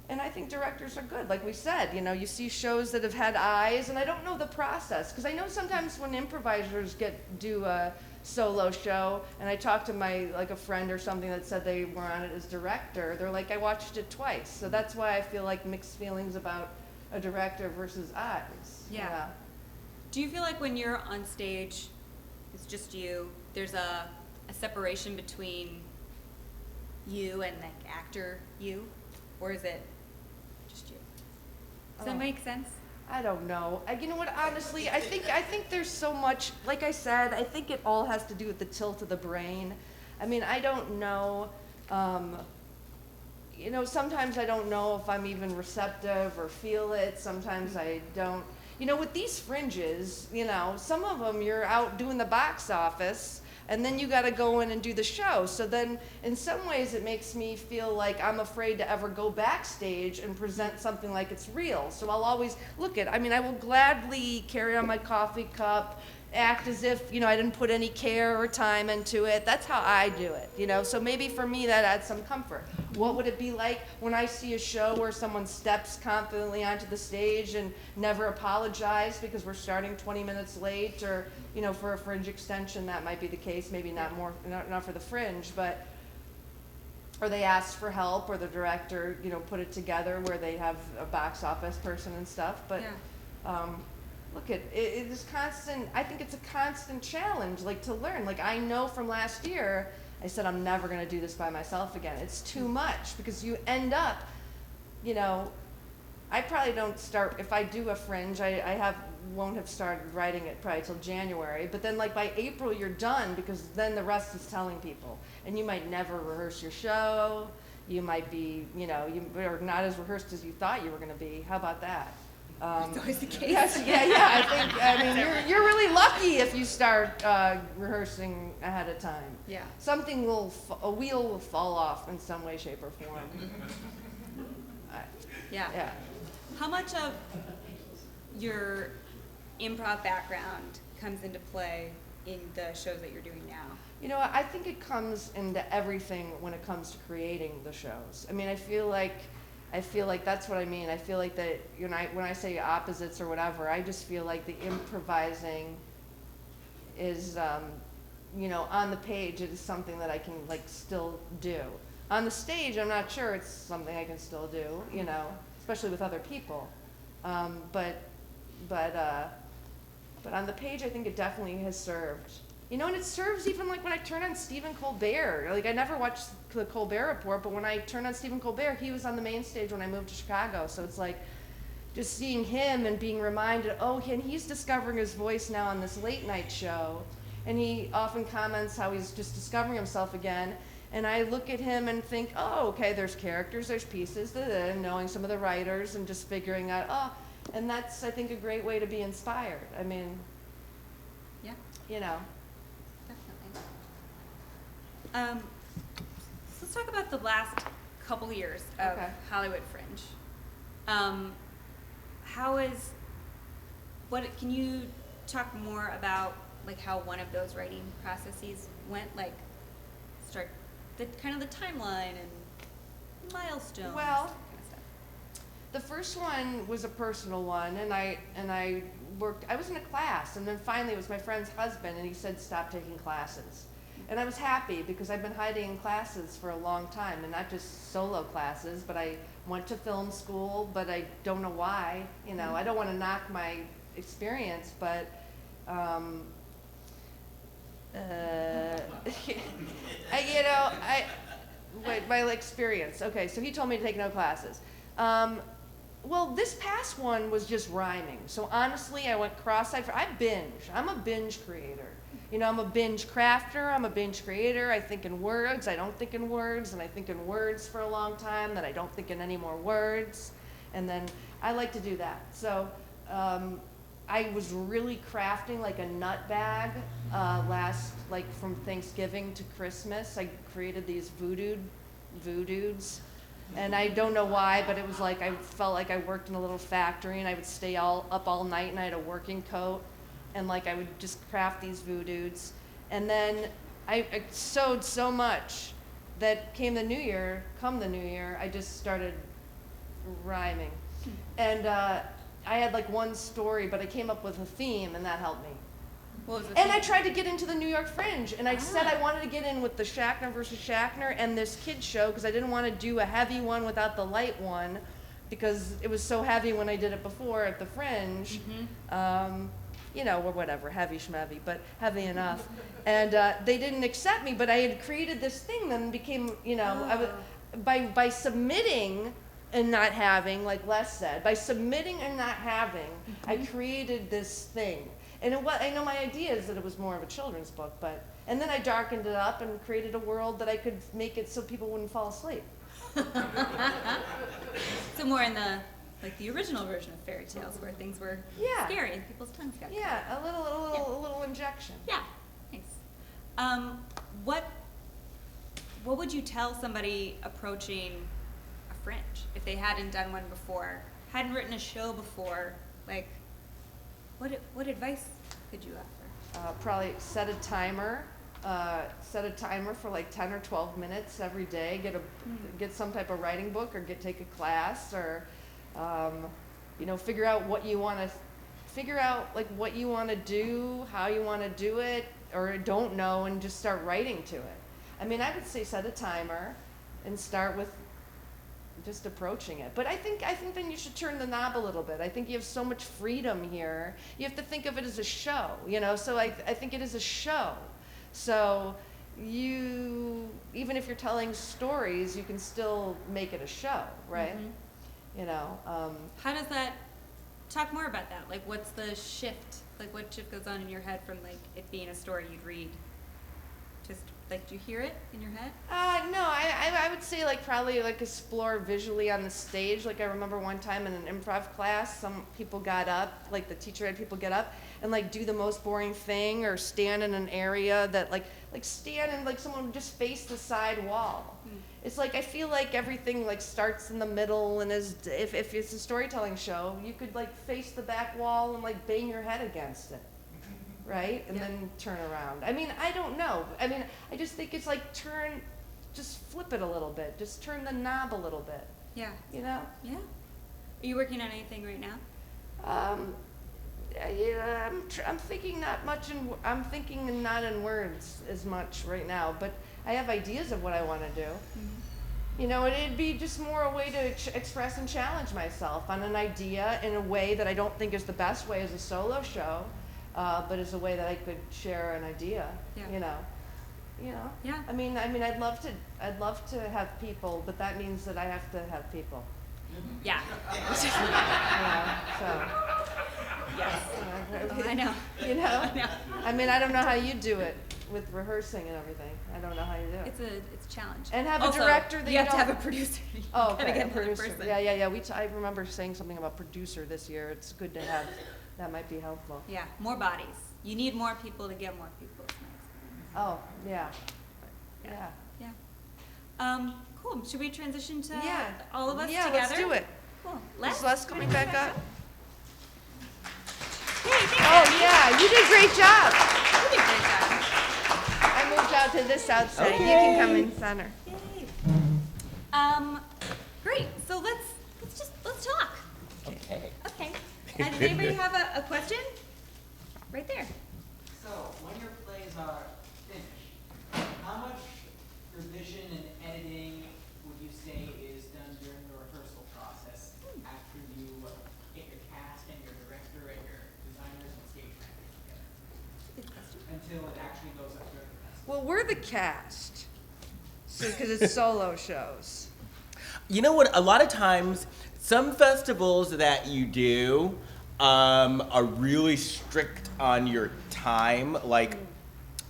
And I think directors are good, like we said, you know, you see shows that have had eyes, and I don't know the process, because I know sometimes when improvisers do a solo show, and I talked to like a friend or something that said they were on it as director, they're like, I watched it twice. So that's why I feel like mixed feelings about a director versus eyes. Yeah. Do you feel like when you're on stage, it's just you, there's a separation between you and the actor you, or is it just you? Does that make sense? I don't know. You know what, honestly, I think there's so much, like I said, I think it all has to do with the tilt of the brain. I mean, I don't know, you know, sometimes I don't know if I'm even receptive or feel it. Sometimes I don't. You know, with these fringes, you know, some of them you're out doing the box office, and then you got to go in and do the show. So then, in some ways, it makes me feel like I'm afraid to ever go backstage and present something like it's real. So I'll always I mean, I will gladly carry on my coffee cup, act as if, you know, I didn't put any care or time into it. That's how I do it, you know. So maybe for me that adds some comfort. What would it be like when I see a show where someone steps confidently onto the stage and never apologize because we're starting 20 minutes late, or, you know, for a Fringe extension that might be the case, maybe not for the Fringe, but, or they ask for help, or the director, you know, put it together where they have a box office person and stuff, but look, it is constant. I think it's a constant challenge, like, to learn. Like, I know from last year, I said I'm never going to do this by myself again. It's too much, because you end up, you know, I probably don't start, if I do a Fringe, I won't have started writing it probably till January, but then like by April you're done, because then the rest is telling people, and you might never rehearse your show, you might be, you know, you are not as rehearsed as you thought you were going to be. How about that? It's always the case. Yes, I mean, you're really lucky if you start rehearsing ahead of time. Yeah. Something a wheel will fall off in some way, shape, or form. Yeah. How much of your improv background comes into play in the shows that you're doing now? You know, I think it comes into everything when it comes to creating the shows. I mean, I feel like that's what I mean. I feel like that, you know, when I say opposites or whatever, I just feel like the improvising is, you know, on the page it is something that I can, like, still do. On the stage, I'm not sure it's something I can still do, you know, especially with other people. But on the page, I think it definitely has served. You know, and it serves even like when I turn on Stephen Colbert. Like, I never watched the Colbert Report, but when I turned on Stephen Colbert, he was on the main stage when I moved to Chicago. So it's like just seeing him and being reminded, and he's discovering his voice now on this late night show. And he often comments how he's just discovering himself again. And I look at him and think, okay, there's characters, there's pieces, and knowing some of the writers and just figuring out, and that's, I think, a great way to be inspired. I mean, yeah, you know. Definitely. So let's talk about the last couple years of Hollywood Fringe. Can you talk more about, like, how one of those writing processes went? Like, start the timeline and milestones. Well, that kind of stuff. the first one was a personal one, and I was in a class, and then finally it was my friend's husband, and he said, stop taking classes. And I was happy, because I've been hiding in classes for a long time, and not just solo classes, but I went to film school, but I don't know why. You know, I don't want to knock my experience, but my experience. Okay, so he told me to take no classes. Well, this past one was just rhyming. So honestly, I went cross-eyed. I binge. I'm a binge creator. You know, I'm a binge crafter. I'm a binge creator. I think in words. I don't think in words. And I think in words for a long time. Then I don't think in any more words. And then I like to do that. So I was really crafting like a nut bag from Thanksgiving to Christmas. I created these voodooeds. And I don't know why, but it was like I felt like I worked in a little factory, and I would stay up all night, and I had a working coat, and like I would just craft these voodoos. And then I sewed so much that come the new year, I just started rhyming. And I had like one story, but I came up with a theme, and that helped me. What was the And I theme? tried to get into the New York Fringe, and I said I wanted to get in with the Schachner versus Schachner and this kid show, because I didn't want to do a heavy one without the light one, because it was so heavy when I did it before at the Fringe. You know, or whatever, heavy schmevy, but heavy enough. And they didn't accept me, but I had created this thing that became, you know, I was, by submitting and not having, like Les said, by submitting and not having, I created this thing. And I know my idea is that it was more of a children's book, and then I darkened it up and created a world that I could make it so people wouldn't fall asleep. So more in the original version of fairy tales, where things were scary and people's tongues got cut. Yeah, a little injection. Yeah, nice. What would you tell somebody approaching a Fringe if they hadn't done one before, hadn't written a show before? Like, what advice could you offer? Probably set a timer for like 10 or 12 minutes every day. Get some type of writing book, or take a class, or you know, figure out what you want to do, how you want to do it, or don't know, and just start writing to it. I mean, I would say set a timer and start with just approaching it. But I think then you should turn the knob a little bit. I think you have so much freedom here. You have to think of it as a show, you know. So I think it is a show. So even if you're telling stories, you can still make it a show, right? You know. How does that? Talk more about that. Like, what's the shift? Like, what shift goes on in your head from like it being a story you'd read? Just like, do you hear it in your head? No, I would say like probably like explore visually on the stage. Like I remember one time in an improv class, some people got up, like the teacher had people get up and like do the most boring thing, or stand in an area that like stand and like someone would just face the side wall. It's like I feel like everything like starts in the middle, and if it's a storytelling show, you could like face the back wall and like bang your head against it. Right? And then turn around. I mean, I don't know. I mean, I just think it's like just flip it a little bit. Just turn the knob a little bit. Yeah. You know? Yeah. Are you working on anything right now? I'm thinking not much I'm thinking not in words as much right now, but I have ideas of what I want to do. You know, it'd be just more a way to express and challenge myself on an idea in a way that I don't think is the best way as a solo show. But as a way that I could share an idea, you know. Yeah. I mean, I'd love to have people, but that means that I have to have people. Yeah. So. Yes. I know. You know. I know. I mean, I don't know how you do it with rehearsing and everything. I don't know how you do it. It's a challenge. And have Also, a director that you have to don't- have a producer. You Oh, gotta okay, get a another producer. person. Yeah. I remember saying something about producer this year. It's good to have. That might be helpful. Yeah, more bodies. You need more people to get more people. It's nice. Oh, yeah. Yeah. Yeah. Cool. Should we transition to all of us Yeah, together? let's do it. Cool. Is Les coming back up? Hey, thanks. Oh, yeah, you did a great job. You did a great job. I moved out to this outside. Okay. You can come in center. Yay. Great. So let's talk. Okay. Okay. Does anybody have a question? Right there. So, when your plays are finished, how much revision and editing would you say is done during the rehearsal process after you get your cast and your director and your designers and stage managers together? Good question. Until it actually goes up during the festival? Well, we're the cast, because it's solo shows. You know what? A lot of times, some festivals that you do are really strict on your time. Like,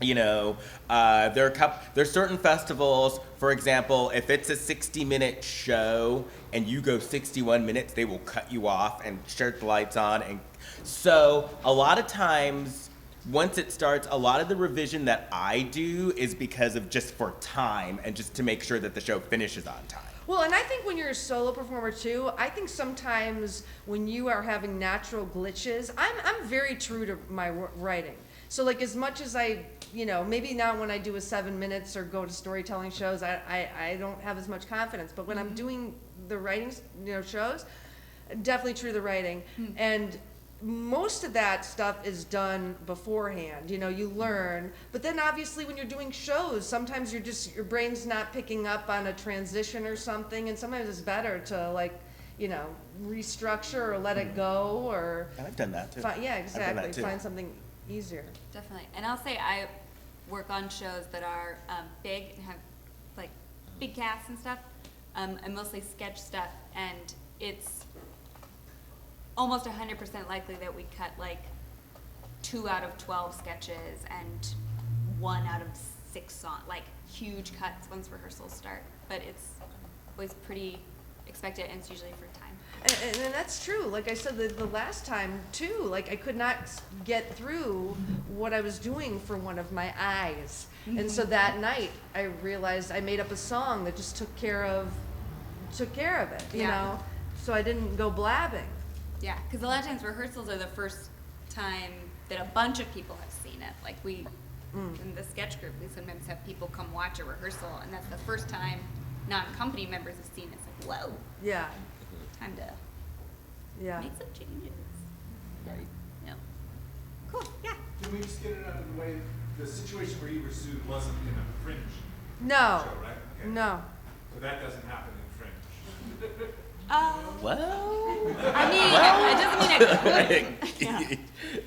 you know, there's certain festivals. For example, if it's a 60-minute show and you go 61 minutes, they will cut you off and shut the lights on. And so, a lot of times, once it starts, a lot of the revision that I do is because of just for time and just to make sure that the show finishes on time. Well, and I think when you're a solo performer too, I think sometimes when you are having natural glitches, I'm very true to my writing. So like as much as I, maybe now when I do a 7 minutes or go to storytelling shows, I don't have as much confidence. But when I'm doing the writing, shows, definitely true to the writing. And most of that stuff is done beforehand, you learn. But then obviously when you're doing shows, sometimes your brain's not picking up on a transition or something, and sometimes it's better to restructure or let it go or. And I've done that too. Yeah, exactly. I've done that too. Find something easier. Definitely. And I'll say I work on shows that are big and have like big casts and stuff, and mostly sketch stuff, and it's almost 100% likely that we cut like 2 out of 12 sketches and 1 out of 6 songs, like huge cuts once rehearsals start. But it's always pretty expected, and it's usually for time. And that's true. Like I said, the last time too, like I could not get through what I was doing for one of my eyes. And so that night I realized I made up a song that just took care of it, you know? So I didn't go blabbing. Yeah, because a lot of times rehearsals are the first time that a bunch of people have seen it. Like in the sketch group, we sometimes have people come watch a rehearsal, and that's the first time non-company members have seen it. It's like, whoa, Yeah. time to make some changes. Right. Yeah. Cool, yeah. Can we just get it out of the way? The situation where you were sued wasn't in a Fringe No. show, right? Okay. No. So that doesn't happen in Fringe. Well. I mean, it doesn't mean it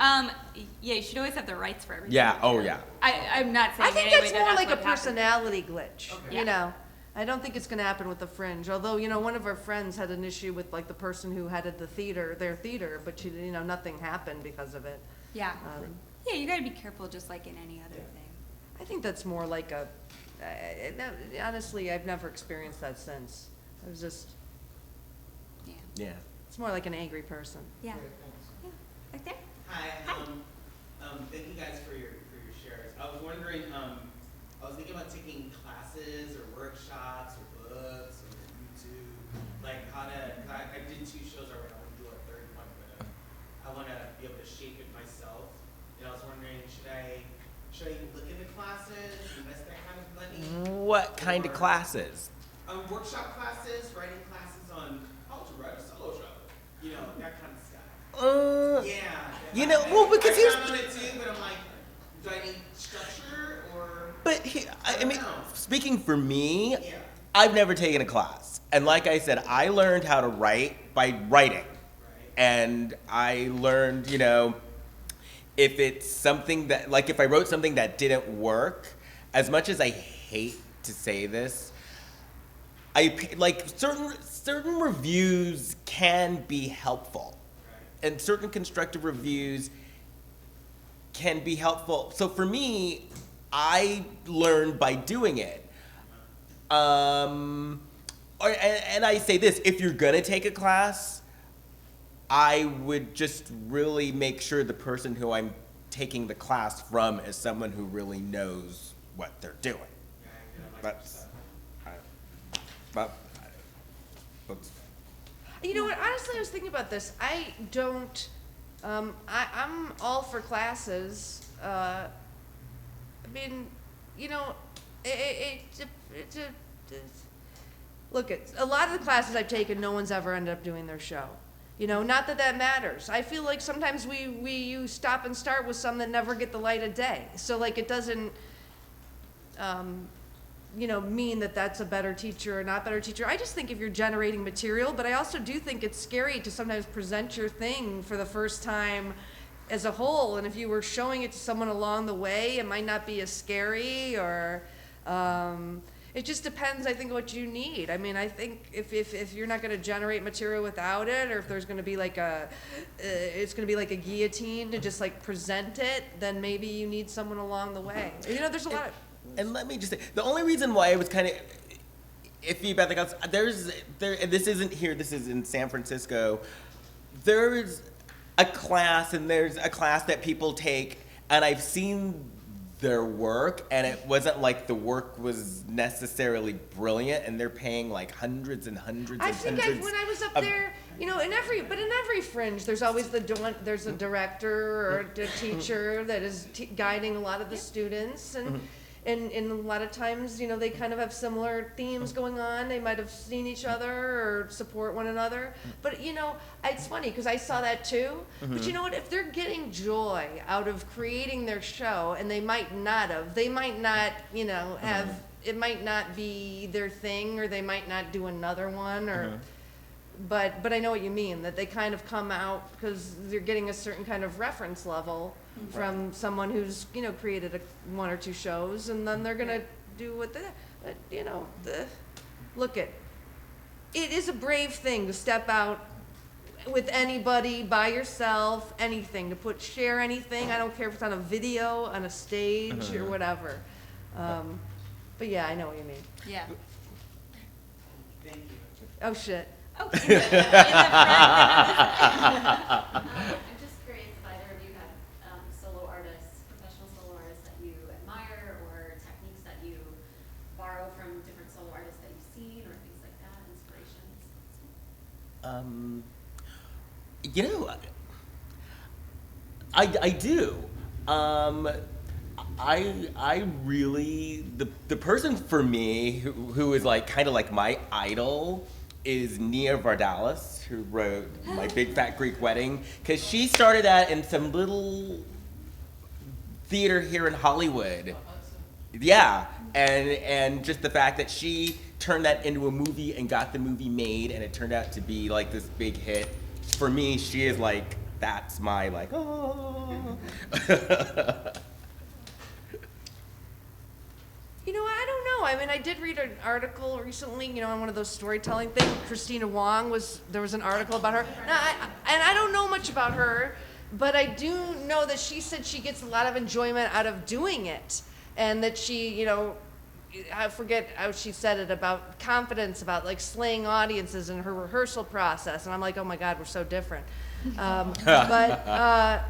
couldn't. Yeah, you should always have the rights for everything. Yeah. Oh yeah. I'm not saying I think anyway that's that more like a what happened. personality glitch, Okay. I don't think it's going to happen with the Fringe. Although, one of our friends had an issue with like the person who headed their theater, but she, nothing happened because of it. Yeah. Um, You gotta be careful just like in any other thing. I think that's more like honestly, I've never experienced that since. I was just, Yeah. Yeah. it's more like an angry person. Yeah. Yeah. Right there? Hi, thank you guys for your shares. I was wondering, I was thinking about taking classes or workshops or books or YouTube, like I did 2 shows already, I want to do a 3rd one, but I want to be able to shape it myself. And I was wondering, should I look into classes, invest that kind of money? What kind of classes? Workshop classes, writing classes on how to write a solo show, that kind of stuff. Yeah. Well, because I here's. found on it too, but I'm like, do I need structure or? But I mean, know. speaking for me, Yeah. I've never taken a class, and like I said, I learned how to write by writing, Right. and I learned, if it's something that, like, if I wrote something that didn't work, as much as I hate to say this, certain reviews can be helpful, and certain constructive reviews can be helpful. So for me, I learned by doing it. And I say this, if you're gonna take a class, I would just really make sure the person who I'm taking the class from is someone who really knows what they're doing. That's, You know what? Honestly, I was thinking about this. I don't. I'm all for classes. I mean, look, a lot of the classes I've taken, no one's ever ended up doing their show. Not that matters. I feel like sometimes you stop and start with some that never get the light of day. So like it doesn't. Mean that that's a better teacher or not better teacher. I just think if you're generating material, but I also do think it's scary to sometimes present your thing for the first time as a whole. And if you were showing it to someone along the way, it might not be as scary or, it just depends, I think, what you need. I mean, I think if you're not going to generate material without it, or if there's going to be like it's going to be like a guillotine to just like present it, then maybe you need someone along the way. There's a lot of. And let me just say, the only reason why I was kind of iffy about the class, and this isn't here, this is in San Francisco, there's a class, and there's a class that people take, and I've seen their work, and it wasn't like the work was necessarily brilliant, and they're paying like hundreds and hundreds I and think hundreds. when I was up of- there, you know, in every Fringe, there's always there's a director or a teacher that is guiding a lot of the students, and a lot of times, you know, they kind of have similar themes going on. They might have seen each other or support one another. But, you know, it's funny because I saw that too. But you know what? If they're getting joy out of creating their show, and they might not, you know, have, it might not be their thing, or they might not do another one, or, but I know what you mean, that they kind of come out because they're getting a certain kind of reference level from someone who's, you know, created one or two shows, and then they're gonna do what you know, look at. It is a brave thing to step out with anybody, by yourself, anything, to share anything. I don't care if it's on a video, on a stage, or whatever. But yeah, I know what you mean. Yeah. Thank you. Oh shit. Oh, in the front. I'm just curious if either of you have solo artists, professional solo artists that you admire, or techniques that you borrow from different solo artists that you've seen, or things like that, inspirations. You know, I do. I really, the person for me who is like kind of like my idol is Nia Vardalos, who wrote My Big Fat Greek Wedding, because she started that in some little theater here in Hollywood. Yeah, and just the fact that she turned that into a movie and got the movie made, and it turned out to be like this big hit. For me, she is like, that's my like, oh. You know, I don't know. I mean, I did read an article recently, you know, on one of those storytelling things. Christina Wong there was an article about her. Now, and I don't know much about her, but I do know that she said she gets a lot of enjoyment out of doing it. And that she, you know, I forget how she said it, about confidence, about like slaying audiences in her rehearsal process. And I'm like, oh my God, we're so different. But I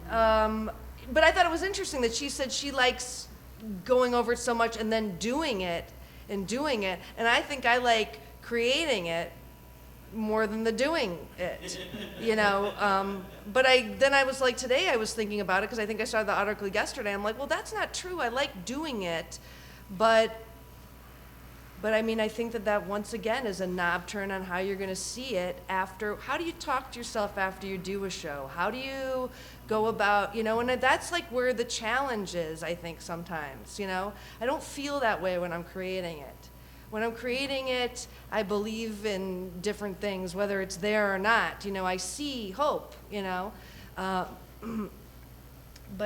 thought it was interesting that she said she likes going over it so much and then doing it. And I think I like creating it more than the doing it, you know. But then I was like, today I was thinking about it because I think I started the article yesterday. I'm like, well, that's not true. I like doing it, but I mean, I think that once again is a knob turn on how you're going to see it after. How do you talk to yourself after you do a show? How do you go about, you know, and that's like where the challenge is, I think, sometimes, you know. I don't feel that way when I'm creating it. When I'm creating it, I believe in different things, whether it's there or not. You know, I see hope, you know. But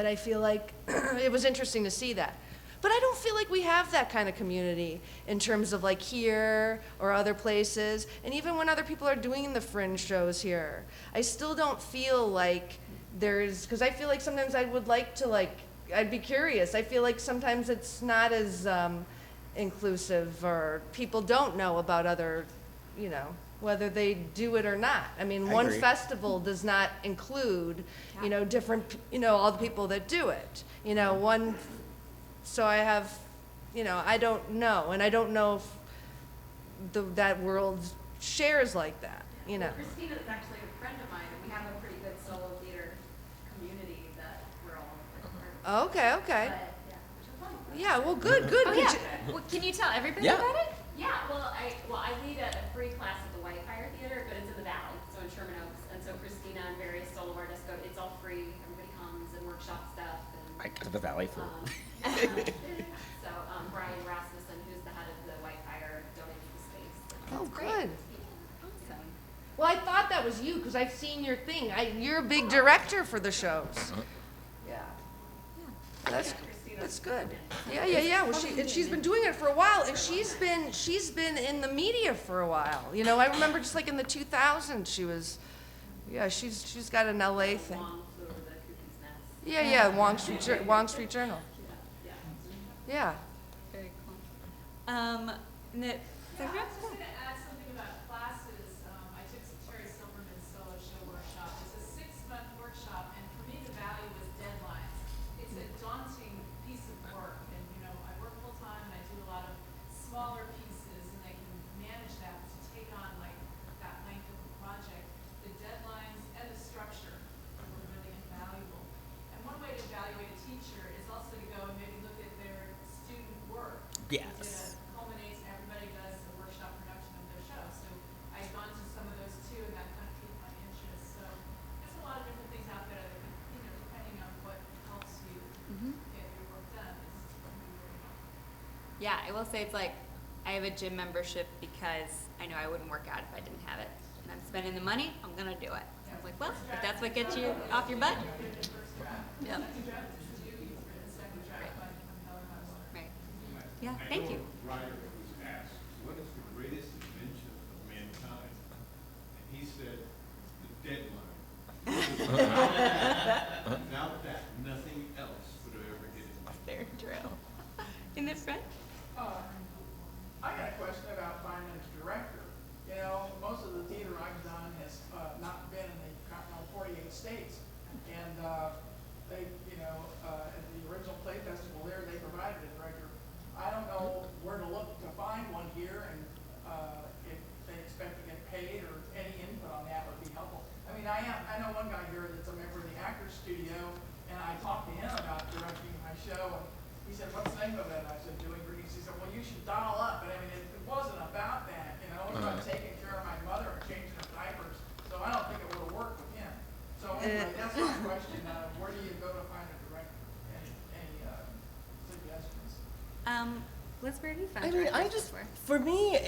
I feel like it was interesting to see that. But I don't feel like we have that kind of community in terms of like here or other places. And even when other people are doing the Fringe shows here, I still don't feel like because I feel like sometimes I would like to I'd be curious. I feel like sometimes it's not as inclusive, or people don't know about other, you know, whether they do it or not. I mean, one agree. festival does not include, you know, different, you know, all the people that do it. You know, so I have, you know, I don't know. And I don't know if that world shares like that, you know. Christina is actually a friend of mine, and we have a pretty good solo theater community that we're all part of. Okay. But, yeah, which is fun. Yeah, well, good. Oh, Could yeah. you- Well, can you tell everybody Yeah. about it? Yeah, well, I lead a free class at the Whitefire Theater, but it's in the Valley, so in Sherman Oaks. And so Christina and various solo artists go. It's all free. Everybody comes and workshop stuff. And, I go to the Valley for so Brian Rasmussen, who's the head of the Whitefire, donated the space. Oh, great. good. Awesome. Well, I thought that was you because I've seen your thing. You're a big director for the shows. Yeah. That's good. Yeah. Well, she's been doing it for a while, and she's been in the media for a while. You know, I remember just like in the 2000s, she's got an LA thing. Long flew over the cuckoo's nest. Yeah, Wong Street Journal. Yeah. Very cool. And it, Yeah, I was just going to add something about classes. I took some Terry Silverman's solo show workshop. It's a 6-month workshop, and for me the value was deadlines. Yeah, I will say it's like, I have a gym membership because I know I wouldn't work out if I didn't have it. And I'm spending the money, I'm gonna do it. So I was like, well, if that's what gets you off your butt. Yep. Right. Yeah, thank you. A writer was asked, what is the greatest invention of mankind? And he said, the deadline. Without that, nothing else would have ever hit it. Very true. In the front? I got a question about finding a director. You know, most of the theater I've done has not been in the continental 48 states. And they, you know, at the original play festival there, they provided a director. I don't know where to look to find one here, and if they expect to get paid or any input on that would be helpful. I mean, I know one guy here that's a member of the Actors Studio, and I talked to him about directing my show. And he said, "What's the name of it?" I said, "Doing Greetings." He said, "Well, you should dial up." But I mean, it wasn't about that. You know, it was about taking care of my mother and changing her diapers. So I don't think it would have worked with him. So anyway, that's my question. Where do you go to find a director? Any suggestions? Liz, where have you found I mean, I directors just, before? for me,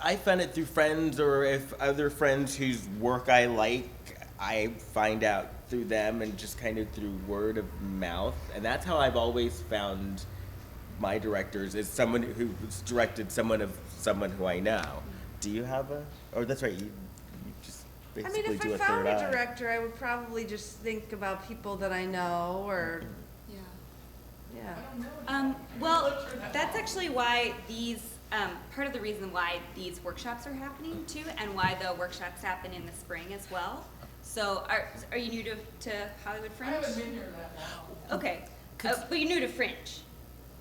I found it through friends, or if other friends whose work I like, I find out through them and just kind of through word of mouth. And that's how I've always found my directors, is someone who's directed someone who I know. Do you have that's right, you just I basically mean, if do I a found third a eye. director, I would probably just think about people that I know, or, Yeah. yeah. Well, that's actually why these, part of the reason why these workshops are happening too, and why the workshops happen in the spring as well. So are you new to Hollywood I Fringe? haven't been here that long. Okay, but you're new to Fringe.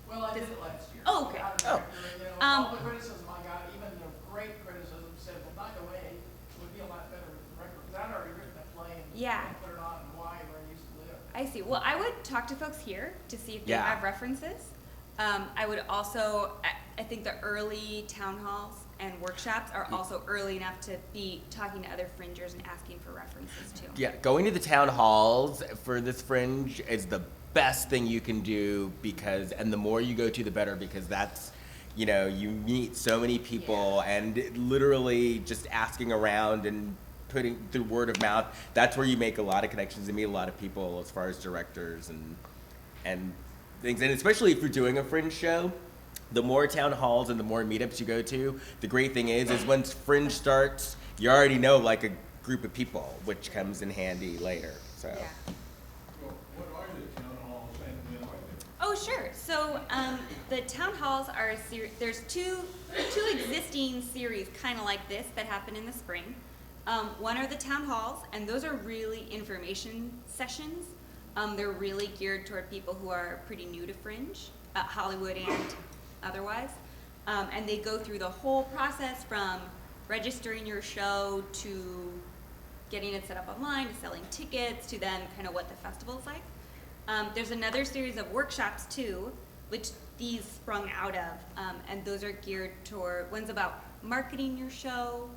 Well, I did it last year. Oh, okay. Got a director, and, you know, all the criticism I got, even the great criticism, said, well, by the way, it would be a lot better with the director, because I'd already written a play and Yeah. put it on in Hawaii where I used to live. I see. Well, I would talk to folks here to see if they Yeah. have references. I would also, I think the early town halls and workshops are also early enough to be talking to other fringers and asking for references too. Yeah, going to the town halls for this Fringe is the best thing you can do, and the more you go to, the better, because that's, you know, you meet so many people, and literally just asking around and putting through word of mouth, that's where you make a lot of connections and meet a lot of people as far as directors and things. And especially if you're doing a Fringe show, the more town halls and the more meetups you go to, the great thing is once Fringe starts, you already know like a group of people, which comes in handy later. So. Yeah. Well, what are the town halls and when are they? Oh, sure. So the town halls are a series. There's two existing series kind of like this that happen in the spring. One are the town halls, and those are really information sessions. They're really geared toward people who are pretty new to Fringe, Hollywood and otherwise. And they go through the whole process from registering your show to getting it set up online, to selling tickets, to then kind of what the festival's like. There's another series of workshops too, which these sprung out of, and those are geared toward, one's about marketing your show,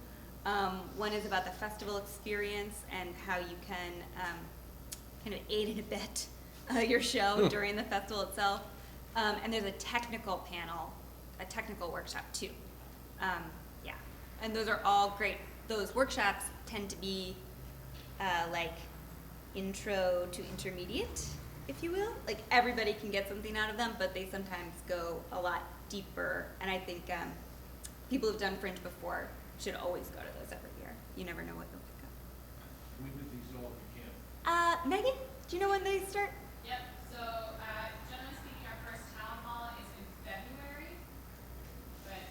one is about the festival experience and how you can kind of aid and abet your show during the festival itself. And there's a technical panel, a technical workshop too. Yeah, and those are all great. Those workshops tend to be like intro to intermediate, if you will. Like everybody can get something out of them, but they sometimes go a lot deeper. And I think people who've done Fringe before should always go to those every year. You never know what they'll pick up. When did these all begin? Megan, do you know when they start? Yep, so generally speaking, our first town hall is in February, but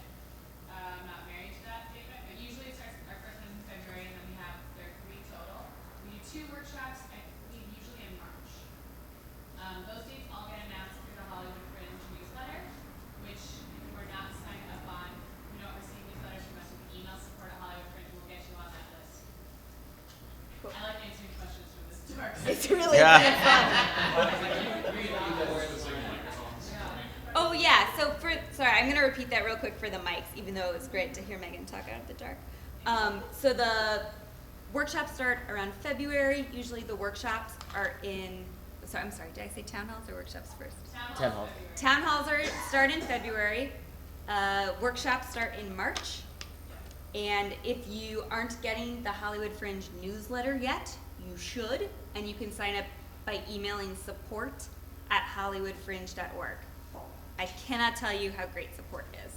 I'm not married to that date, but usually it starts, our first one is in February, and then there are 3 total. We do 2 workshops, I believe, usually in March. Those dates all get announced through the Hollywood Fringe newsletter, which if you were not signed up on, you don't receive newsletters from us, you can email support at Hollywood Fringe, and we'll get you on that list. Cool. I like answering questions from this. It's really Yeah. good fun. Oh yeah, so sorry, I'm gonna repeat that real quick for the mics, even though it was great to hear Megan talk out of the dark. So the workshops start around February. Usually the workshops are in sorry, I'm sorry, did I say town halls or workshops first? Town hall. Town halls start in February. Workshops start in March. And if you aren't getting the Hollywood Fringe newsletter yet, you should, and you can sign up by emailing support@hollywoodfringe.org. I cannot tell you how great support is.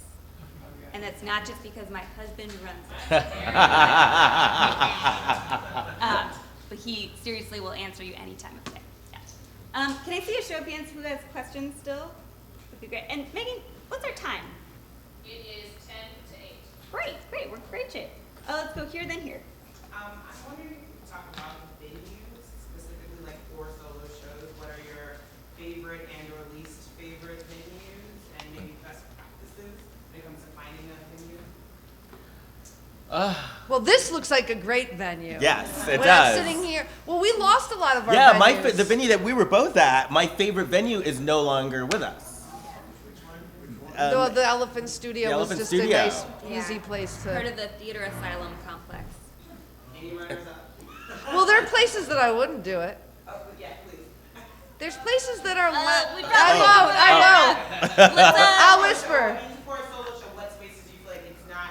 And that's not just because my husband runs it. But he seriously will answer you any time of day. Yeah. Can I see a show of hands who has questions still? Would be great. And Megan, what's our time? It is 10 to 8. Great, we're in great shape. Let's go here, then here. I'm wondering if you could talk about venues, specifically like for solo shows. What are your favorite and or least favorite venues, and maybe best practices when it comes to finding a venue? Well, this looks like a great venue. Yes, it When does. I'm sitting here, well, we lost a lot of our Yeah, venues. the venue that we were both at, my favorite venue is no longer with us. The Elephant Studio the was Elephant just Studio. a nice, Yeah. easy place Part to. of the Theater Asylum complex. Any runners up? Well, there are places that I wouldn't do it. Oh, yeah, please. There's places that are. we I probably won't. I won't. Let's, I'll whisper. For a solo show, what spaces do you feel like it's not?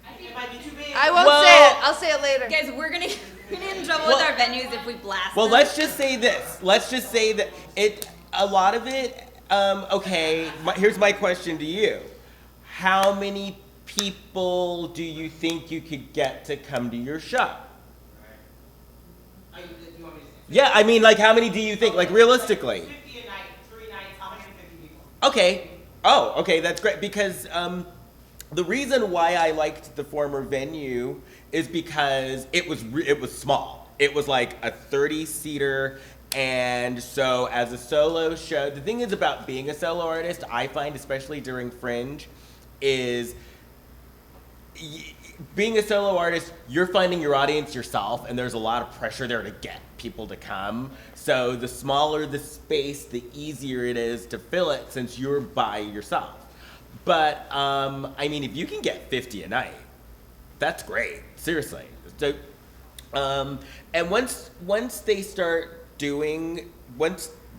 I think it might be too big. I won't Well- say it. I'll say it later. guys, we're gonna get in trouble with our venues if we blast Well, them. let's just say this. Let's just say that a lot of it, okay, here's my question to you. How many people do you think you could get to come to your show? You want me to say? Yeah, I mean, like, how many do you think, like, realistically? 50 a night, 3 nights, 150 people. Okay. Oh, okay, that's great, because the reason why I liked the former venue is because it was small. It was like a 30-seater, and so as a solo show, the thing is about being a solo artist, I find, especially during Fringe, is being a solo artist, you're finding your audience yourself, and there's a lot of pressure there to get people to come. So the smaller the space, the easier it is to fill it since you're by yourself. But, I mean, if you can get 50 a night, that's great, seriously. So, and once they start doing,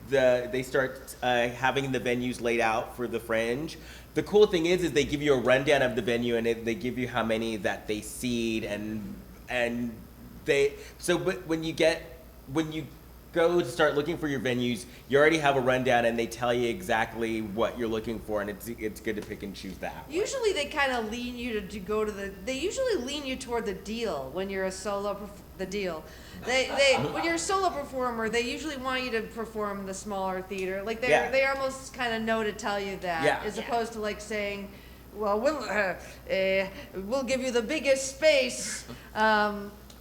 they start having the venues laid out for the Fringe, the cool thing is they give you a rundown of the venue, and they give you how many that they seed, and when you go to start looking for your venues, you already have a rundown, and they tell you exactly what you're looking for, and it's good to pick and choose that. Usually they kind of lean you to go to they usually lean you toward the deal when you're a the deal. When you're a solo performer, they usually want you to perform the smaller theater. Like they almost kind of know to tell you that, Yeah. as opposed to like saying, well, we'll give you the biggest space.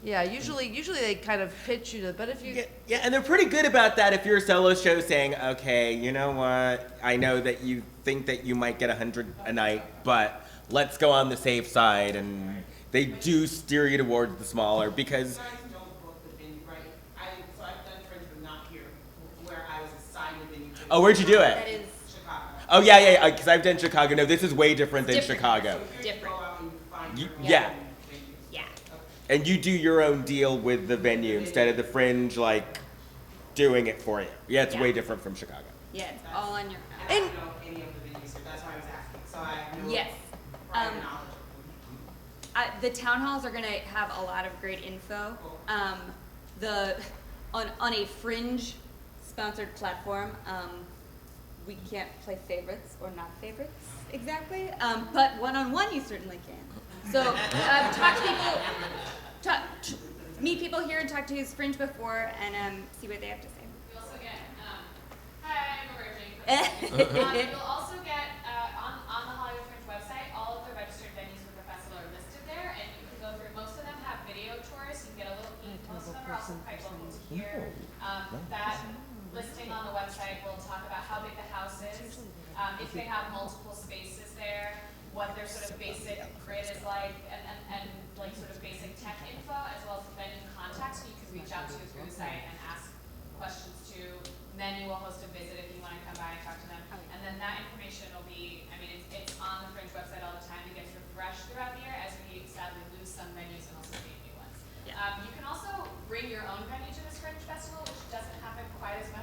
Yeah, usually they kind of pitch you to, but if you Yeah, and they're pretty good about that if you're a solo show, saying, okay, you know what, I know that you think that you might get 100 a night, but let's go on the safe side, and they do steer you towards the smaller, because You guys don't book the venue, right? So I've done Fringe, but not here, where I was assigned a venue. oh, where'd you do That it? is Chicago. Oh, yeah, because I've done Chicago. No, this is way different than Different. Chicago. So here you Different. go out and find You- your own yeah. venues. yeah. And you do your own deal with the venue instead of the Fringe, like, doing it for you. Yeah, it's Yeah. way different from Chicago. Yeah, it's all on your And I own. don't know any of the venues, so that's why I was asking. So I have no Yes. prior Um, knowledge of them. The town halls are gonna have a lot of great info. On a Fringe sponsored platform, we can't play favorites or not favorites exactly, but one-on-one you certainly can. So talk to people, meet people here and talk to who's Fringe before, and see what they have to say. You also get, hi, I'm emerging. You'll also get, on the Hollywood Fringe website, all of the registered venues for the festival are listed there, and you can go through, most of them have video tours, you can get a little peek, most of them are also quite local to here. That listing on the website will talk about how big the house is, if they have multiple spaces there, what their sort of basic grid is like, and like sort of basic tech info, as well as venue contacts you can reach out to through the site and ask questions to. Then you will host a visit if you want to come by and talk to them. And then that information will be, I mean, it's on the Fringe website all the time. It gets refreshed throughout the year as we sadly lose some venues and also create new ones. Yeah. You can also bring your own venue to this Fringe festival, which doesn't happen quite as much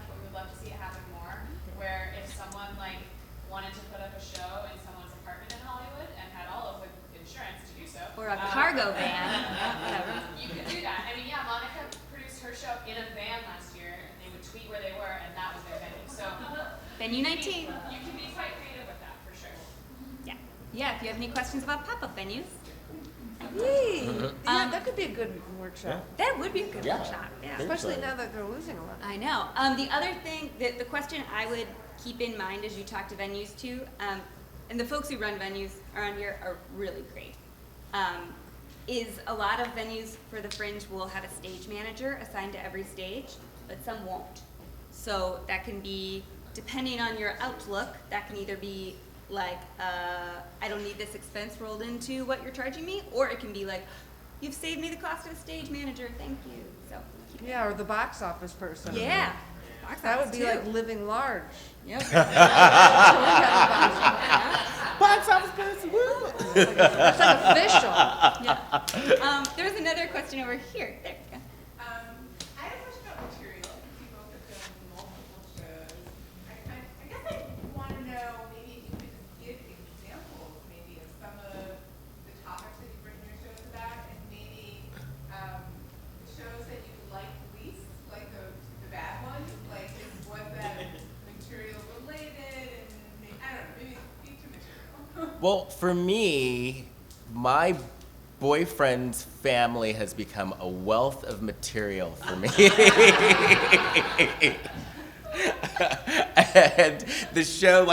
Venue 19. You can be quite creative with that, for sure. Yeah. Yeah, if you have any questions about pop-up venues. Yay. Yeah, that could be a good workshop. That would be a good Yeah. workshop, yeah. Especially now that they're losing a lot. I know. The other thing, the question I would keep in mind as you talk to venues too, and the folks who run venues around here are really great, is a lot of venues for the Fringe will have a stage manager assigned to every stage, but some won't. So that can be, depending on your outlook, that can either be like, I don't need this expense rolled into what you're charging me, or it can be like, you've saved me the cost of a stage manager, thank you. So keep it. Yeah, or the box office person. Yeah. Box That would office, be too. like living large. Yep. Box office person, woo! It's like official. Yeah. There's another question over here. There you go. I have a question about material. You both have done multiple shows. I guess I want to know maybe if you could just give examples maybe of some of the topics that you bring your shows about, and maybe shows that you like least, like the bad ones. Like, was that material related? And maybe, I don't know, maybe speak to material. Well, for me, my boyfriend's family has become a wealth of material for me. And the show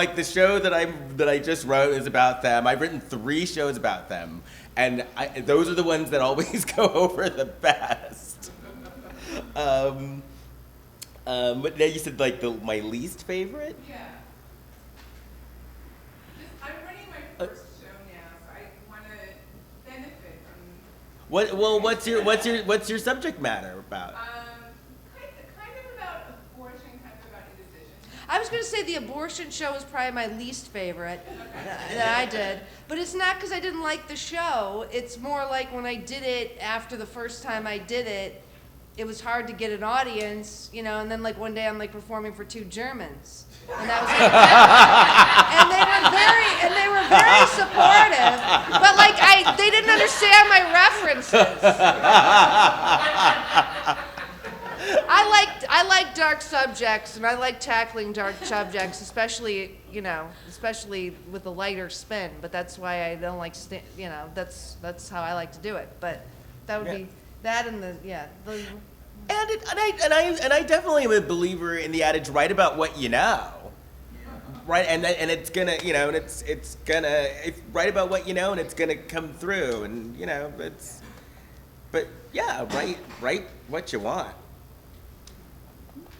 that I just wrote is about them. I've written 3 shows about them, and those are the ones that always go over the best. But now you said like my least favorite. Yeah. Just, I'm running my first show now, so I want to benefit from. What's your subject matter about? Kind of about abortion, kind of about indecision. I was going to say the abortion show is probably my least favorite that I did. But it's not because I didn't like the show. It's more like when I did it after the first time I did it, it was hard to get an audience, you know, and then like one day I'm like performing for 2 Germans. And that was like, and they were very supportive, but like they didn't understand my references. I like dark subjects, and I like tackling dark subjects, especially with a lighter spin. But that's why I don't like, that's how I like to do it. But that would be that, and And I definitely am a believer in the adage, write about what you know. Right, and it's gonna, and it's gonna write about what you know, and it's gonna come through, and but yeah, write what you want.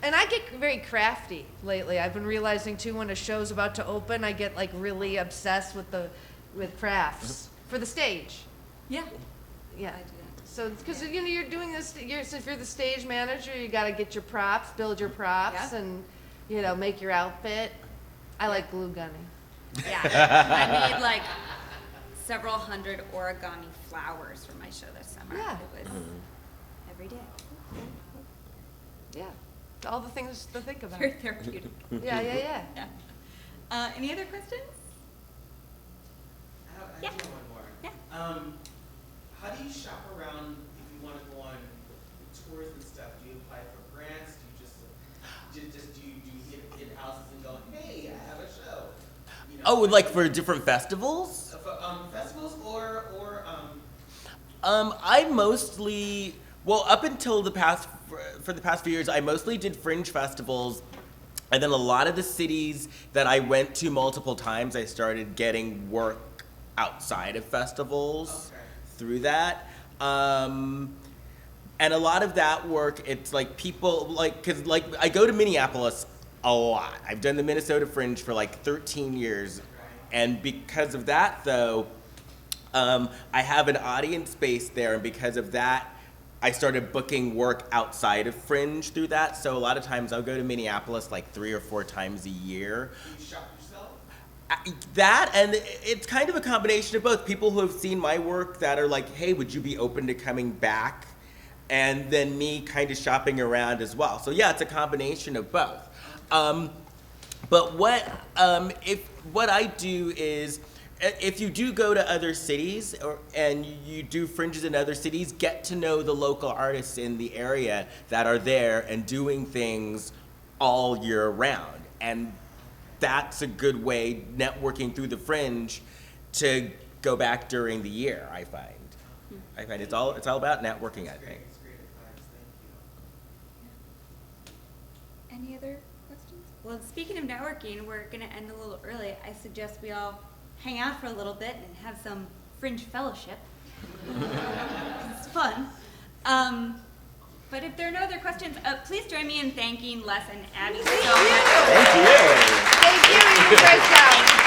And I get very crafty lately. I've been realizing too, when a show's about to open, I get like really obsessed with crafts for the stage. Yeah. Yeah. I do that. So, because you're doing this, if you're the stage manager, you got to get your props, build your props, and make your outfit. I like glue gunning. Yeah. I made like several hundred origami flowers for my show this summer. Yeah. It was every day. Yeah. All the things to think about. Very therapeutic. Yeah. Any other questions? I do have one more. Yeah. How do you shop around if you want to go on tours and stuff? Do you apply for grants? Do you just do you hit houses and go, hey, I have a show? Oh, like for different festivals? Festivals or I mostly, up until the past few years, I mostly did Fringe festivals, and then a lot of the cities that I went to multiple times, I started getting work outside of festivals through that. And a lot of that work, it's like people, because I go to Minneapolis a lot. I've done the Minnesota Fringe for like 13 years. And because of that, though, I have an audience base there. And because of that, I started booking work outside of Fringe through that. So a lot of times I'll go to Minneapolis like 3 or 4 times a year. Do you shop yourself? That, and it's kind of a combination of both. People who have seen my work that are like, hey, would you be open to coming back? And then me kind of shopping around as well. So yeah, it's a combination of both. But what I do is, if you do go to other cities and you do Fringes in other cities, get to know the local artists in the area that are there and doing things all year round. And that's a good way, networking through the Fringe, to go back during the year. I find it's all about networking. I think. It's great advice. Thank you. Any other questions? Well, speaking of networking, we're going to end a little early. I suggest we all hang out for a little bit and have some Fringe fellowship. It's fun. But if there are no other questions, please join me in thanking Les and Abby so much. Thank you. Thank you, you did a great job.